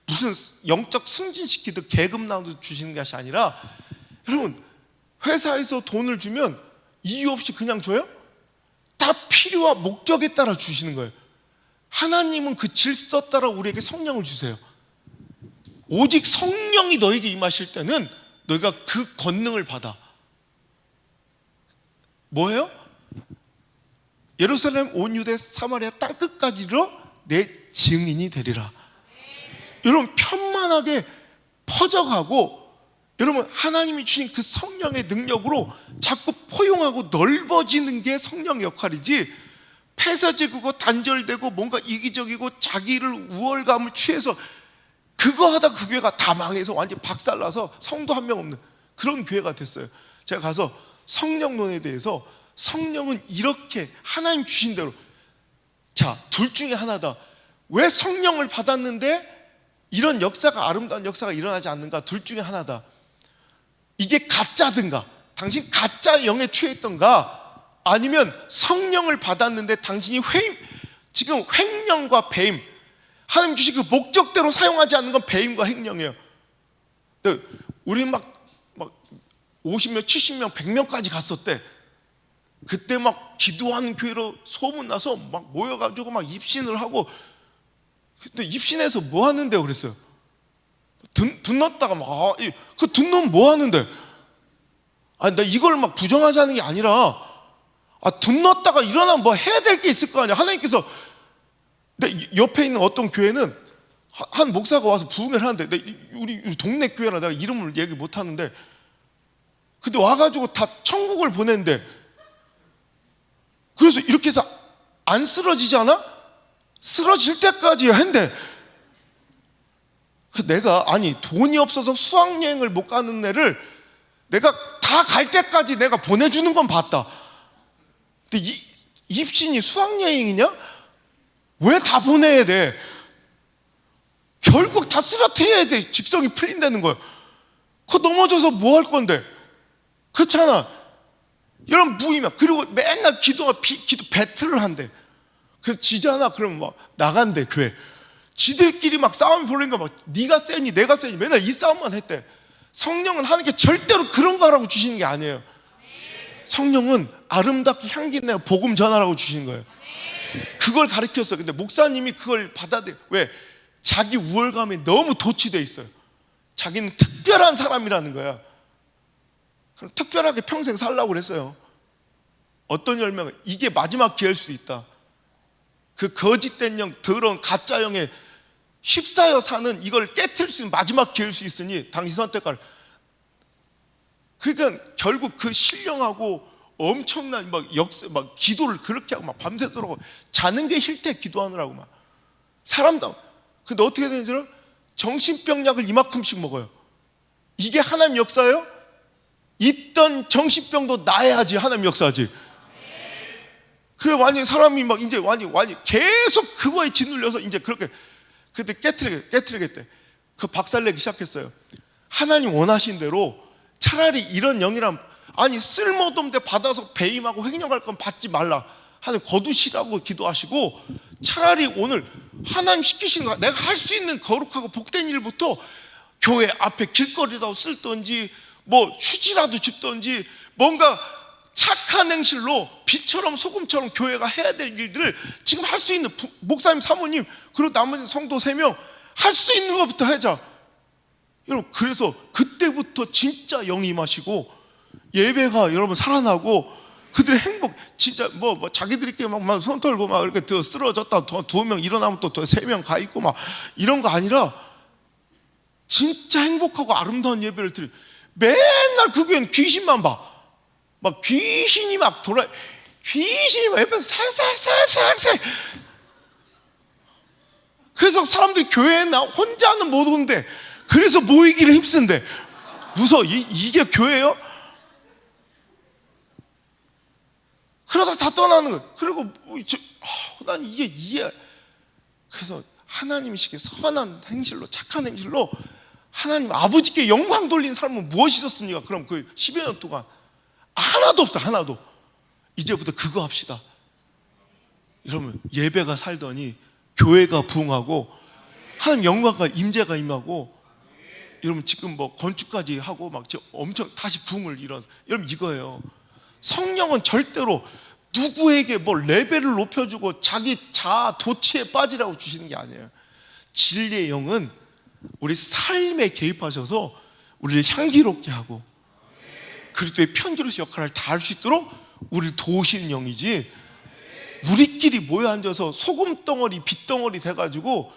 무슨 영적 승진시키듯 계급 나눠 주시는 것이 아니라, 여러분 회사에서 돈을 주면 이유 없이 그냥 줘요? 다 필요와 목적에 따라 주시는 거예요. 하나님은 그 질서 따라 우리에게 성령을 주세요. 오직 성령이 너에게 임하실 때는 너희가 그 권능을 받아. 뭐예요? 예루살렘 온 유대 사마리아 땅끝까지 이르러 내 증인이 되리라. 여러분, 편만하게 퍼져가고, 여러분, 하나님이 주신 그 성령의 능력으로 자꾸 포용하고 넓어지는 게 성령의 역할이지, 폐쇄적이고 단절되고 뭔가 이기적이고 자기를 우월감을 취해서 그거 하다 그 교회가 다 망해서 완전 박살나서 성도 한 명 없는 그런 교회가 됐어요. 제가 가서 성령론에 대해서, 성령은 이렇게 하나님 주신 대로, 자, 둘 중에 하나다. 왜 성령을 받았는데 이런 역사가, 아름다운 역사가 일어나지 않는가? 둘 중에 하나다. 이게 가짜든가, 당신 가짜 영에 취했던가, 아니면 성령을 받았는데 당신이 지금 횡령과 배임, 하나님 주신 그 목적대로 사용하지 않는 건 배임과 횡령이에요. 우리 막 50명, 70명, 100명까지 갔었대. 그때 막 기도하는 교회로 소문나서 막 모여가지고 막 입신을 하고, 그때 입신해서 뭐 하는데요? 그랬어요. 든 넣었다가 막, 그 든 넣으면 뭐 하는데? 아니, 나 이걸 막 부정하자는 게 아니라, 든 넣었다가 일어나면 뭐 해야 될 게 있을 거 아니야. 하나님께서, 옆에 있는 어떤 교회는 한 목사가 와서 부흥회를 하는데, 우리 동네 교회라 내가 이름을 얘기 못 하는데, 근데 와가지고 다 천국을 보낸대. 그래서 이렇게 해서 안 쓰러지지 않아? 쓰러질 때까지 한대. 내가, 아니, 돈이 없어서 수학여행을 못 가는 애를 내가 다 갈 때까지 내가 보내주는 건 봤다. 근데 입신이 수학여행이냐? 왜 다 보내야 돼? 결국 다 쓰러뜨려야 돼. 직성이 풀린다는 거야. 그거 넘어져서 뭐 할 건데? 그렇잖아. 이런 무의미야. 그리고 맨날 기도 배틀을 한대. 그래서 지잖아. 그러면 막 나간대, 교회. 지들끼리 막 싸움이 벌리니까 막 네가 세니 내가 세니 맨날 이 싸움만 했대. 성령은 하나님께 절대로 그런 거 하라고 주시는 게 아니에요. 성령은 아름답게 향기 내어 복음 전하라고 주시는 거예요. 그걸 가르쳤어. 근데 목사님이 그걸 받아들여. 왜? 자기 우월감에 너무 도취되어 있어요. 자기는 특별한 사람이라는 거야. 그럼 특별하게 평생 살라고 그랬어요. 어떤 열매가, 이게 마지막 기회일 수도 있다. 그 거짓된 영, 더러운 가짜 영에 휩싸여 사는 이걸 깨트릴 수 있는 마지막 기회일 수 있으니 당신 선택할. 그러니까 결국 그 신령하고 엄청난 막 기도를 그렇게 하고 막 밤새도록 하고 자는 게 싫대, 기도하느라고 막. 사람다. 근데 어떻게 되는지 알아? 정신병 약을 이만큼씩 먹어요. 이게 하나님 역사예요? 있던 정신병도 나아야지 하나님 역사지. 그래, 완전히 사람이 막 이제 완전히 계속 그거에 짓눌려서 이제 그렇게 그때 깨트리겠대. 그 박살내기 시작했어요. 하나님 원하신 대로 차라리 이런 영이란, 아니 쓸모없는 데 받아서 배임하고 횡령할 건 받지 말라. 하나님 거두시라고 기도하시고, 차라리 오늘 하나님 시키시는 거, 내가 할 수 있는 거룩하고 복된 일부터 교회 앞에 길거리라도 쓸던지 뭐 휴지라도 줍던지 뭔가 착한 행실로 빛처럼 소금처럼 교회가 해야 될 일들을 지금 할 수 있는 목사님, 사모님, 그리고 나머지 성도 3명 할 수 있는 것부터 하자. 여러분, 그래서 그때부터 진짜 영이 임하시고 예배가 여러분 살아나고 그들의 행복, 진짜 뭐 자기들끼리 막 손 털고 막 이렇게 쓰러졌다 2명 일어나면 또 3명 가 있고 막 이런 거 아니라 진짜 행복하고 아름다운 예배를 드리. 맨날 그 교회는 귀신만 봐. 막 귀신이 막 귀신이 막 옆에서 살살살살살. 그래서 사람들이 교회에 혼자는 못 오는데, 그래서 모이기를 힘쓴데. 무서워. 이게 교회예요? 그러다 다 떠나는 거예요. 그리고 난 이게 이해. 그래서 하나님이 시킨 선한 행실로, 착한 행실로 하나님 아버지께 영광 돌린 삶은 무엇이 있었습니까? 그럼 그 10여 년 동안 하나도 없어. 하나도. 이제부터 그거 합시다. 이러면 예배가 살더니 교회가 부흥하고 하나님 영광과 임재가 임하고, 여러분 지금 뭐 건축까지 하고 막 엄청 다시 부흥을 일어나서, 여러분 이거예요. 성령은 절대로 누구에게 뭐 레벨을 높여주고 자기 자아 도취에 빠지라고 주시는 게 아니에요. 진리의 영은 우리 삶에 개입하셔서 우리를 향기롭게 하고 그리스도의 편지로서 역할을 다할 수 있도록 우리를 도우시는 영이지, 우리끼리 모여 앉아서 소금덩어리 빗덩어리 돼가지고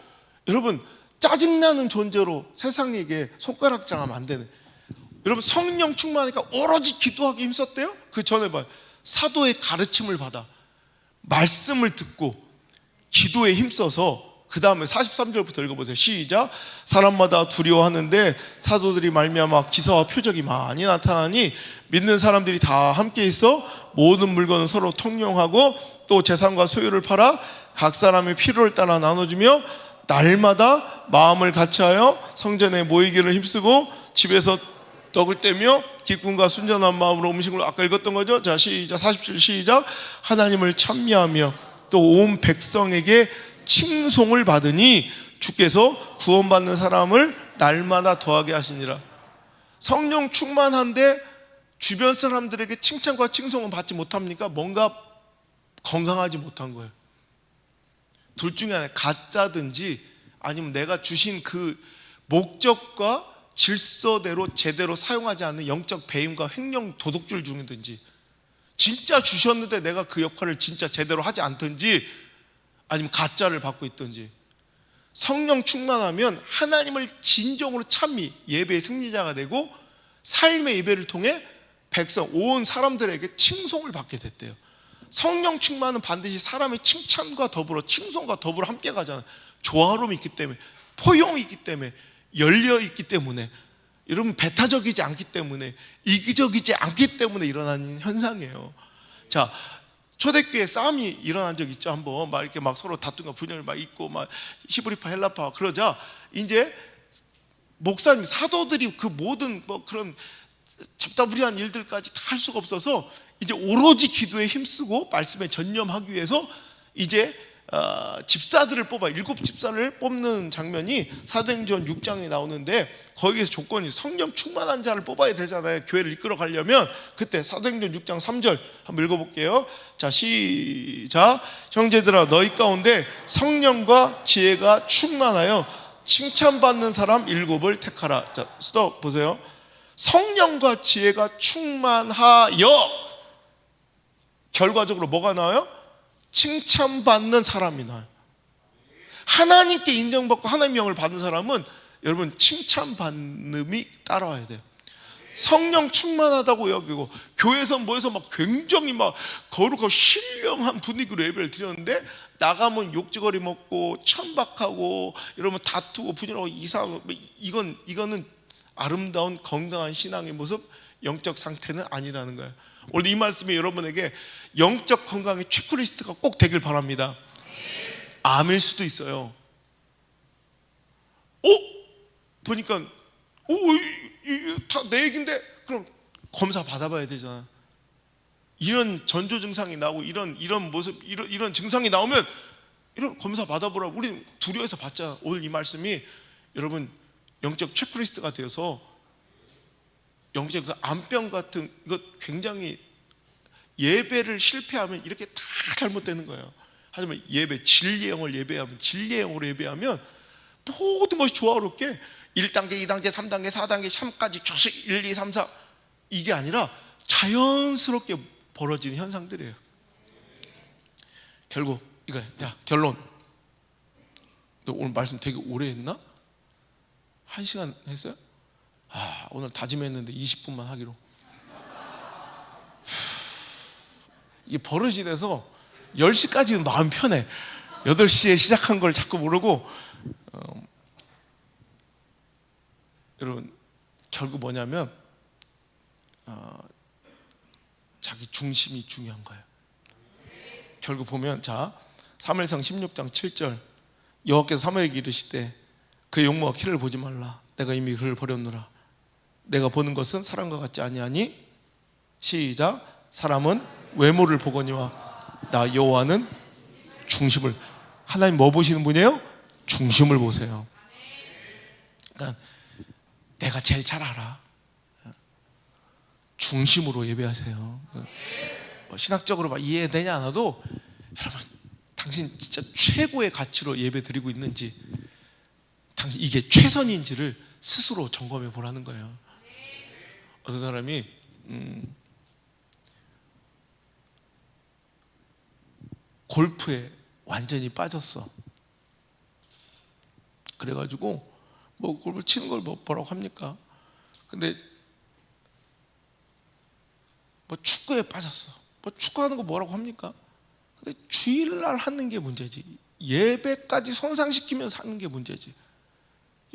여러분 짜증나는 존재로 세상에게 손가락질하면 안 되네. 여러분 성령 충만하니까 오로지 기도하기 힘썼대요. 그 전에 봐요. 사도의 가르침을 받아 말씀을 듣고 기도에 힘써서 그 다음에 43절부터 읽어보세요. 시작. 사람마다 두려워하는데 사도들이 말미암아 기사와 표적이 많이 나타나니 믿는 사람들이 다 함께 있어 모든 물건을 서로 통용하고 또 재산과 소유를 팔아 각 사람의 필요를 따라 나눠주며 날마다 마음을 같이하여 성전에 모이기를 힘쓰고 집에서 떡을 떼며 기쁨과 순전한 마음으로 음식을, 아까 읽었던 거죠. 자 시작. 47 시작. 하나님을 찬미하며 또 온 백성에게 칭송을 받으니 주께서 구원받는 사람을 날마다 더하게 하시니라. 성령 충만한데 주변 사람들에게 칭찬과 칭송은 받지 못합니까? 뭔가 건강하지 못한 거예요. 둘 중에 하나, 가짜든지 아니면 내가 주신 그 목적과 질서대로 제대로 사용하지 않는 영적 배임과 횡령 도둑질 중이든지, 진짜 주셨는데 내가 그 역할을 진짜 제대로 하지 않든지, 아니면 가짜를 받고 있든지. 성령 충만하면 하나님을 진정으로 찬미, 예배의 승리자가 되고 삶의 예배를 통해 백성, 온 사람들에게 칭송을 받게 됐대요. 성령 충만은 반드시 사람의 칭찬과 더불어 칭송과 더불어 함께 가잖아요. 조화로움이 있기 때문에, 포용이 있기 때문에, 열려 있기 때문에, 여러분 배타적이지 않기 때문에, 이기적이지 않기 때문에 일어나는 현상이에요. 자, 초대교회 싸움이 일어난 적 있죠. 한번 막 이렇게 막 서로 다툼과 분열을 막 있고 막 히브리파 헬라파 그러자 이제 목사님, 사도들이 그 모든 뭐 그런 잡다부리한 일들까지 다 할 수가 없어서 이제 오로지 기도에 힘쓰고 말씀에 전념하기 위해서 이제 집사들을 뽑아 7 집사를 뽑는 장면이 사도행전 6장에 나오는데, 거기에서 조건이 성령 충만한 자를 뽑아야 되잖아요. 교회를 이끌어 가려면. 그때 사도행전 6장 3절 한번 읽어볼게요. 자 시작. 형제들아 너희 가운데 성령과 지혜가 충만하여 칭찬받는 사람 7을 택하라. 자 스톱 보세요. 성령과 지혜가 충만하여 결과적으로 뭐가 나와요? 칭찬받는 사람이 나와요. 하나님께 인정받고 하나님의 영을 받는 사람은 여러분 칭찬받음이 따라와야 돼요. 성령 충만하다고 여기고 교회에서 모여서 막 굉장히 막 거룩하고 신령한 분위기로 예배를 드렸는데 나가면 욕지거리 먹고 천박하고 이러면 다투고 분열하고 이상하고, 이거는 아름다운 건강한 신앙의 모습, 영적 상태는 아니라는 거예요. 오늘 이 말씀이 여러분에게 영적 건강의 체크리스트가 꼭 되길 바랍니다. 암일 수도 있어요. 보니까 다 내 얘기인데 그럼 검사 받아봐야 되잖아. 이런 전조 증상이 나오고 이런 모습, 이런 증상이 나오면 이런 검사 받아보라고 우리 두려워해서 받잖아. 오늘 이 말씀이 여러분 영적 체크리스트가 되어서 영적 그 암병 같은 이거 굉장히, 예배를 실패하면 이렇게 다 잘못되는 거예요. 하지만 예배, 진리의 영을 예배하면, 진리의 영으로 예배하면 모든 것이 조화롭게 1단계, 2단계, 3단계, 4단계, 3까지 조식 1, 2, 3, 4 이게 아니라 자연스럽게 벌어지는 현상들이에요. 결국 이거예요. 자 결론. 너 오늘 말씀 되게 오래 했나? 1시간 했어요? 오늘 다짐했는데 20분만 하기로. 이게 버릇이 돼서 10시까지는 마음 편해. 8시에 시작한 걸 자꾸 모르고. 여러분 결국 뭐냐면 자기 중심이 중요한 거예요. 결국 보면 자 사무엘상 16장 7절 여호와께서 사무엘에게 이르시되 그의 용모와 키를 보지 말라. 내가 이미 그를 버렸노라. 내가 보는 것은 사람과 같지 아니하니 시작. 사람은 외모를 보거니와 나 여호와는 중심을. 하나님 뭐 보시는 분이에요? 중심을 보세요. 그러니까 내가 제일 잘 알아. 중심으로 예배하세요. 신학적으로 막 이해되지 않아도 여러분 당신 진짜 최고의 가치로 예배 드리고 있는지, 당신 이게 최선인지를 스스로 점검해 보라는 거예요. 어떤 사람이 골프에 완전히 빠졌어. 그래가지고 뭐 골프 치는 걸 뭐라고 합니까? 근데 뭐 축구에 빠졌어. 뭐 축구하는 거 뭐라고 합니까? 근데 주일날 하는 게 문제지. 예배까지 손상시키면서 하는 게 문제지.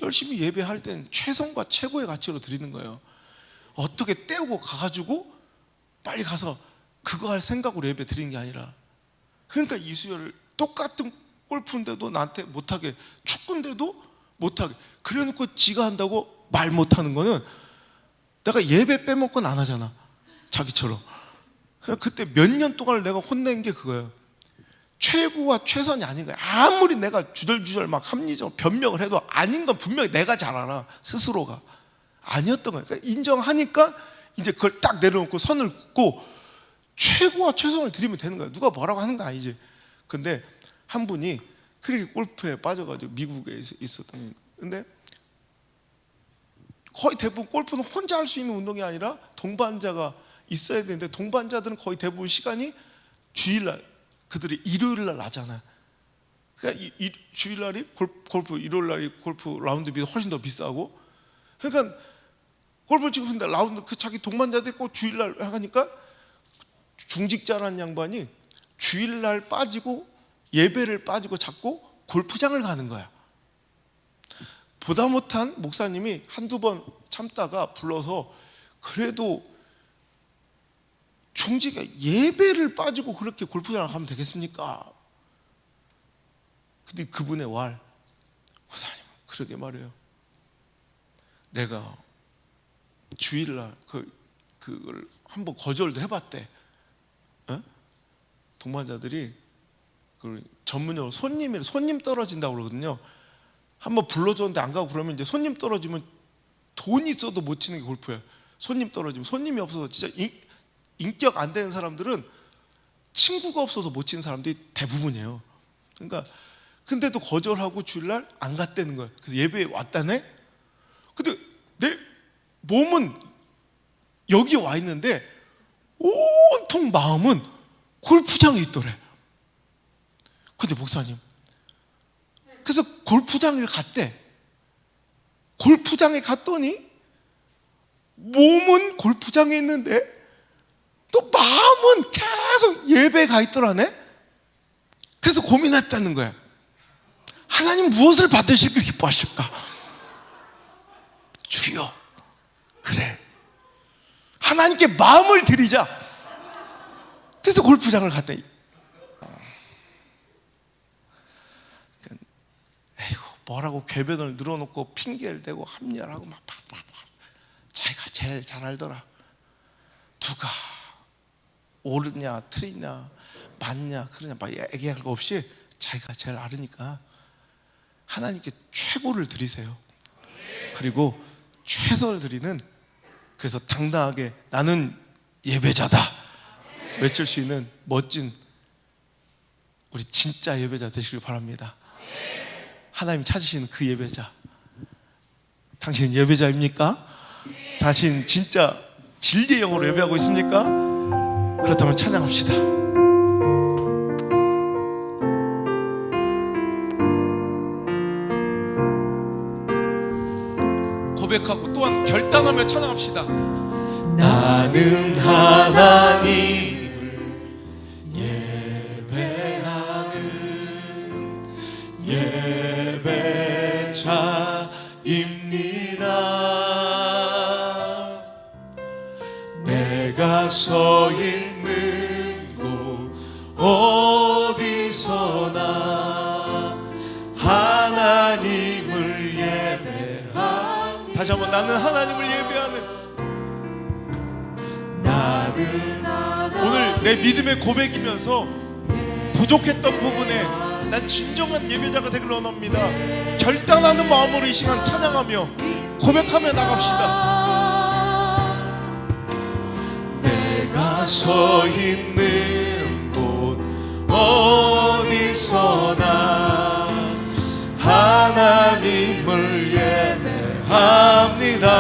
열심히 예배할 땐 최선과 최고의 가치로 드리는 거예요. 어떻게 때우고 가가지고 빨리 가서 그거 할 생각으로 예배 드리는 게 아니라. 그러니까 이수열을 똑같은 골프인데도 나한테 못하게, 축구인데도 못하게, 그래놓고 지가 한다고 말 못하는 거는 내가 예배 빼먹고는 안 하잖아, 자기처럼. 그때 몇 년 동안 내가 혼낸 게 그거예요. 최고와 최선이 아닌 거야. 아무리 내가 주절주절 막 합리적으로 변명을 해도 아닌 건 분명히 내가 잘 알아, 스스로가. 아니었던 거야. 그러니까 인정하니까 이제 그걸 딱 내려놓고 선을 긋고 최고와 최선을 드리면 되는 거야. 누가 뭐라고 하는 거 아니지. 근데 한 분이 그렇게 골프에 빠져가지고 미국에 있었더니, 근데 거의 대부분 골프는 혼자 할 수 있는 운동이 아니라 동반자가 있어야 되는데, 동반자들은 거의 대부분 시간이 주일날, 그들이 일요일날 나잖아. 그러니까 주일날이 골프, 일요일날이 골프 라운드비 훨씬 더 비싸고, 그러니까 골프를 치고 있는데 라운드, 그 자기 동반자들이 꼭 주일날 하니까 중직자라는 양반이 주일날 빠지고 예배를 빠지고 자꾸 골프장을 가는 거야. 보다 못한 목사님이 한두 번 참다가 불러서, 그래도 중직가 예배를 빠지고 그렇게 골프장을 가면 되겠습니까? 근데 그분의 왈, 목사님 그러게 말해요. 내가 주일날 그걸 한번 거절도 해봤대. 어? 동반자들이 그 전문용어로 손님 떨어진다고 그러거든요. 한번 불러줬는데 안 가고 그러면 이제 손님 떨어지면 돈이 있어도 못 치는 게 골프예요. 손님 떨어지면, 손님이 없어서 진짜 인격 안 되는 사람들은 친구가 없어서 못 치는 사람들이 대부분이에요. 그러니까 근데도 거절하고 주일날 안 갔다는 거예요. 그래서 예배에 왔다네. 근데 내 몸은 여기 와 있는데 온통 마음은 골프장에 있더래. 근데 목사님, 그래서 골프장을 갔대. 골프장에 갔더니 몸은 골프장에 있는데 또 마음은 계속 예배에 가 있더라네. 그래서 고민했다는 거야. 하나님 무엇을 받으시길 기뻐하실까? 주여, 그래, 하나님께 마음을 드리자. 그래서 골프장을 갔대. 에이구, 뭐라고 궤변을 늘어놓고 핑계를 대고 합리화를 하고 막 자기가 제일 잘 알더라. 누가 옳으냐 틀리냐 맞냐 그러냐 막 얘기할 거 없이 자기가 제일 알으니까 하나님께 최고를 드리세요. 그리고 최선을 드리는, 그래서 당당하게 나는 예배자다 외칠 수 있는 멋진 우리 진짜 예배자 되시길 바랍니다. 하나님 찾으시는 그 예배자. 당신 예배자입니까? 당신 진짜 진리의 영으로 예배하고 있습니까? 그렇다면 찬양합시다. 고백하고 또한 결단하며 찬양합시다. 나는 하나님을 예배하는 예배자입니다. 내가 서 있는 곳 어디서나 하나님을 예배합니다. 다시 한번, 나는 하나님을 예배하는. 오늘 내 믿음의 고백이면서 부족했던 부분에 난 진정한 예배자가 되길 원합니다. 결단하는 마음으로 이 시간 찬양하며 고백하며 나갑시다. 내가 서 있는 곳 어디서나 하나님을 예배합니다.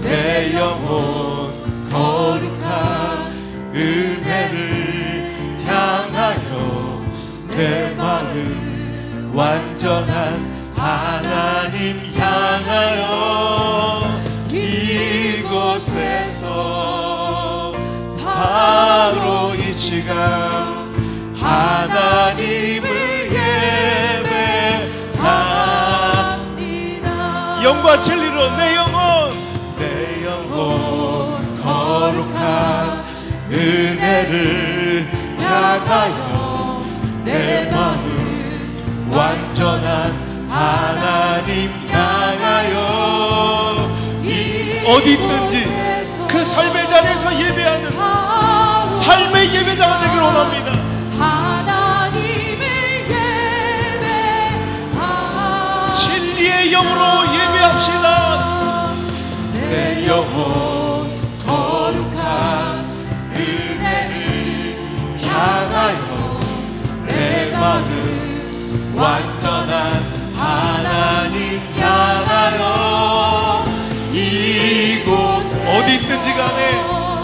내 영혼 거룩한 은혜를 향하여 내 마음 완전한 하나님 향하여 이곳에서 바로 이 시간 하나님을 예배합니다. 영과 진리로 내 영혼 거룩한 은혜를 향하여 내 마음 완전한 하나님 향하여 어디 있든지 그 삶의 자리에서 예배하는 삶의 예배자가 되길 원합니다. 하나님을 예배하라. 진리의 영으로 예배합시다. 내 영혼 거룩한 은혜를 향하여 내 마음 완전한 하나님 향하여 이곳 어디 있든지 간에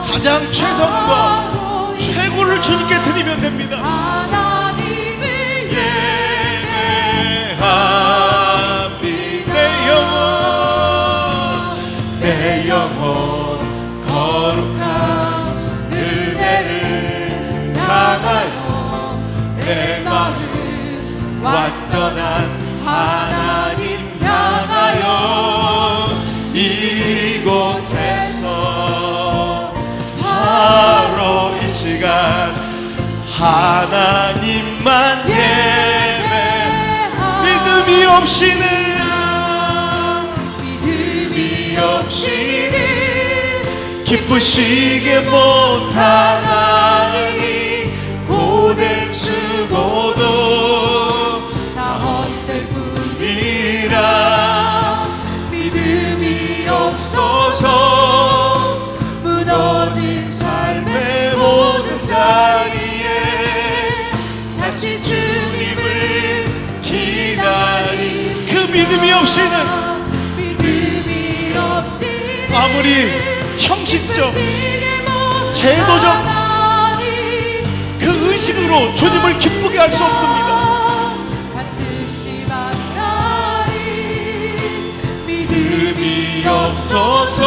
가장 최선과 최고를 주님께 드리면 됩니다. 하나님을 예배합니다. 내 영혼 거룩한 은혜를 향하여 내 마음 완전한 하나님 향하여 이곳에서 바로 이 시간 하나님만 예배 믿음이 없이는 기쁘시게 못하나니 고된 수고도 다 헛될 뿐이라. 이라 믿음이 없어서 무너진 삶의 모든 자리에 다시 주님을 기다리 그 믿음이 없이는 믿음이 없이는 아무리 형식적 기쁘시게 제도적 못하나니 그 의식으로 주님을 기쁘게 할 수 없습니다. 반드시 만나리. 믿음이 없어서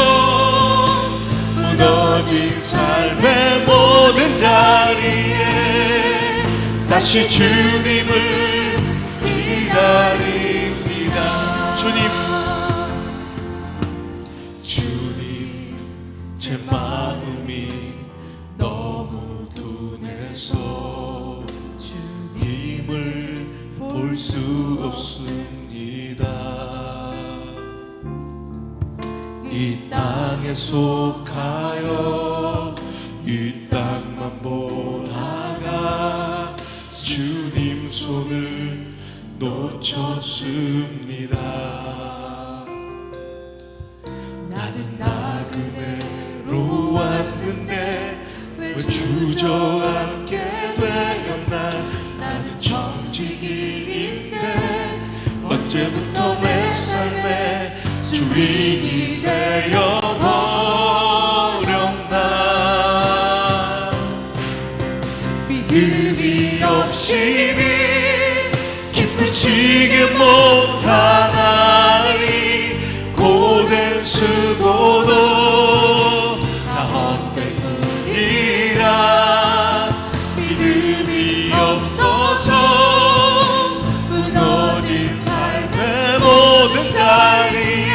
무너진 삶의 모든 자리에 다시 주님을 기다립니다. 주님 제 마음이 너무 둔해서 주님을 볼 수 없습니다. 이 땅에 속하여 이 땅만 보다가 주님 손을 놓쳤습니다. 나는 나그네로 왔는데 왜 주저앉게 되었나. 나는 청지기인데 언제부터 내 삶의 주인이 되어버렸나. 믿음이 없이는 기쁘시게 못하나니 고된 수고도 다 헛될 뿐이라. 믿음이 없어서 무너진 삶의 모든 자리에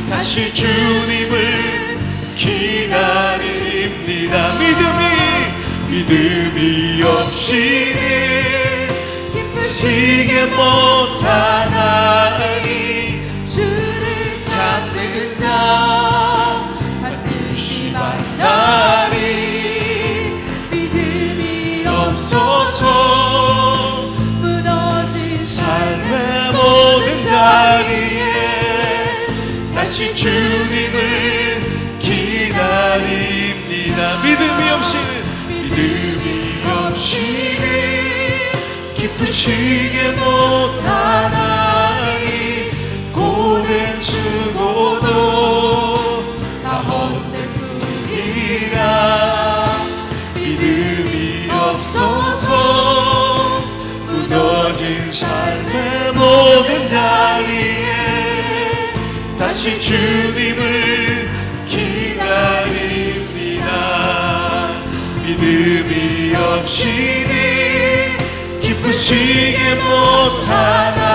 다시 주님을 기다립니다. 믿음이 없이는 기쁘시게 못하나니 주를 찾는 자 반드시 만나리. 믿음이 없어서 무너진 삶의 모든 자리에 다시 주님을 기다립니다. 믿음이 없이는 기쁘시게 못하나니 다시 주님을 기다립니다. 믿음이 없이는 기쁘시게 못하나니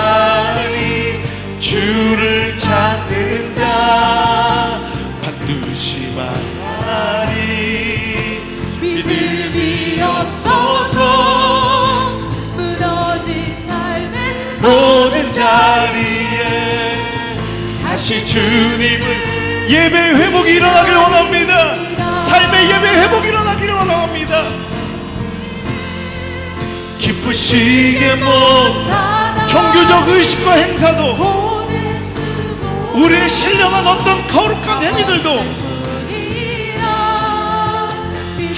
주를 찾는 자 반드시 만나리. 믿음이 없어서 무너진 삶의 모든 자리에 다시 주님을 예배 회복이 일어나길 원합니다. 삶의 예배 회복이 일어나기를 원합니다. 기쁘시게 못한 종교적 의식과 행사도 보낼 수고 우리의 신령한 어떤 거룩한 행위들도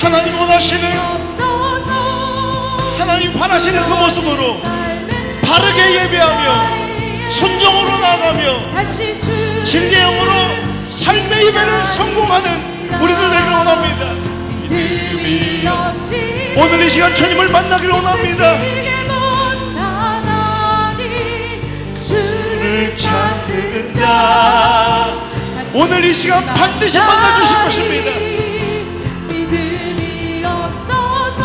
하나님 원하시는 하나님 바라시는 그 모습으로 바르게 예배하며 순종으로 나아가며 다시 주 진리의 영으로 삶의 예배를 성공하는 우리들 되길 원합니다. 믿음이 없이 오늘 이 시간 주님을 만나기를 원합니다. 기쁘시게 못하나니 주를 찾는 자 오늘 이 시간 반드시 만나 주실 것입니다. 믿음이 없어서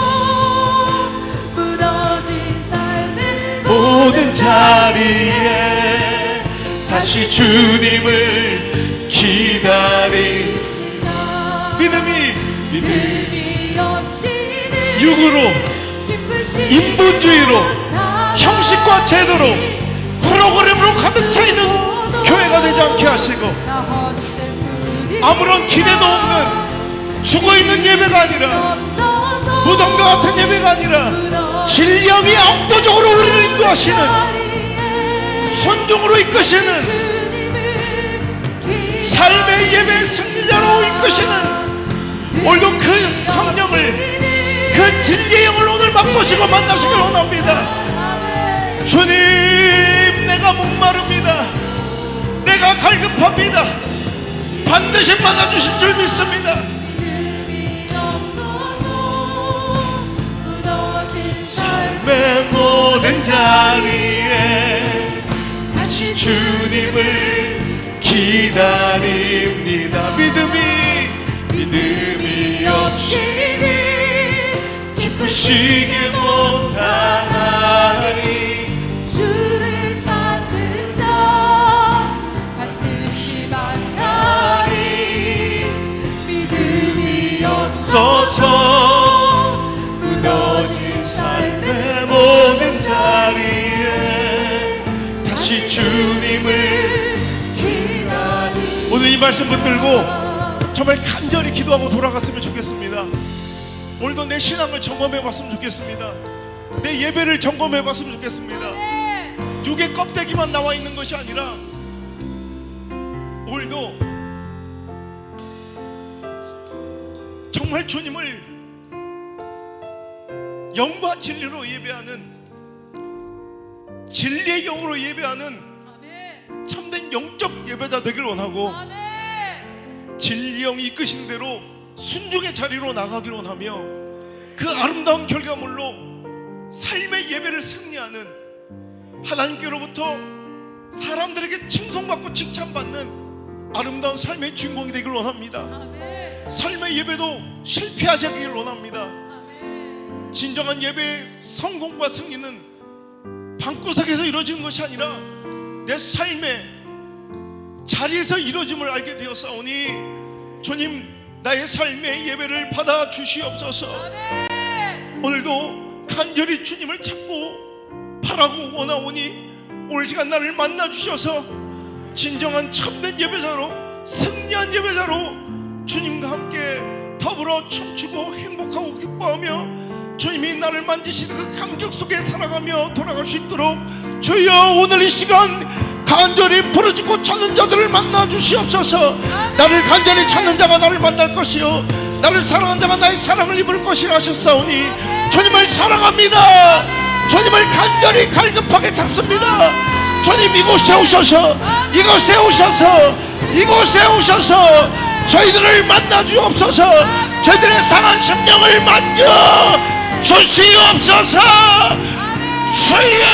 무너진 삶의 모든 자리에 다시 주님을 기다리. 믿음이 없이는 육으로 기쁘시게 인본주의로 못하나니 형식과 제도로 프로그램으로 가득 차 있는 교회가 되지 않게 하시고 나 헛된 분이 아무런 기대도 없는 죽어있는 예배가 아니라 없어서 무덤과 같은 예배가 아니라 진령이 압도적으로 우리를 인도하시는 순종으로 이끄시는 삶의 예배 승리자로 이끄시는 오늘도 그 성령을 그 진리의 영을 오늘 맛보시고 만나시길 원합니다. 주님, 내가 목마릅니다. 내가 갈급합니다. 반드시 만나주실 줄 믿습니다. 삶의 모든 자리에 다시 주님을 기다립니다. 믿음이 없이는 기쁘시게 못하나니 주를 찾는 자 반드시 만나리. 믿음이 없어서 무너진 삶의 모든 자리에 다시 주님을 기다리. 오늘 이 말씀 붙들고 정말 간절히 기도하고 돌아갔으면 좋겠습니다. 오늘도 내 신앙을 점검해봤으면 좋겠습니다. 내 예배를 점검해봤으면 좋겠습니다. 육의 껍데기만 나와 있는 것이 아니라 오늘도 정말 주님을 영과 진리로 예배하는, 진리의 영으로 예배하는 참된 영적 예배자 되길 원하고 진리 영이 이끄신 대로 순종의 자리로 나가기를 원하며 그 아름다운 결과물로 삶의 예배를 승리하는, 하나님께로부터 사람들에게 칭송받고 칭찬받는 아름다운 삶의 주인공이 되길 원합니다. 삶의 예배도 실패하지 않기를 원합니다. 진정한 예배의 성공과 승리는 방구석에서 이루어지는 것이 아니라 내 삶의 자리에서 이루어짐을 알게 되었사오니 주님, 나의 삶의 예배를 받아 주시옵소서. 오늘도 간절히 주님을 찾고 바라고 원하오니 오늘 시간 나를 만나 주셔서 진정한 참된 예배자로, 승리한 예배자로 주님과 함께 더불어 춤추고 행복하고 기뻐하며 주님이 나를 만지시는 그 감격 속에 살아가며 돌아갈 수 있도록 주여, 오늘 이 시간 간절히 부르짖고 찾는 자들을 만나 주시옵소서. 나를 간절히 찾는 자가 나를 만날 것이요 나를 사랑하는 자가 나의 사랑을 입을 것이라 하셨사오니 주님을 사랑합니다. 주님을 간절히 갈급하게 찾습니다. 주님, 이곳에 오셔서 이곳에 오셔서 저희들을 만나 주옵소서. 저희들의 상한 심령을 만져 주시옵소서. 주여,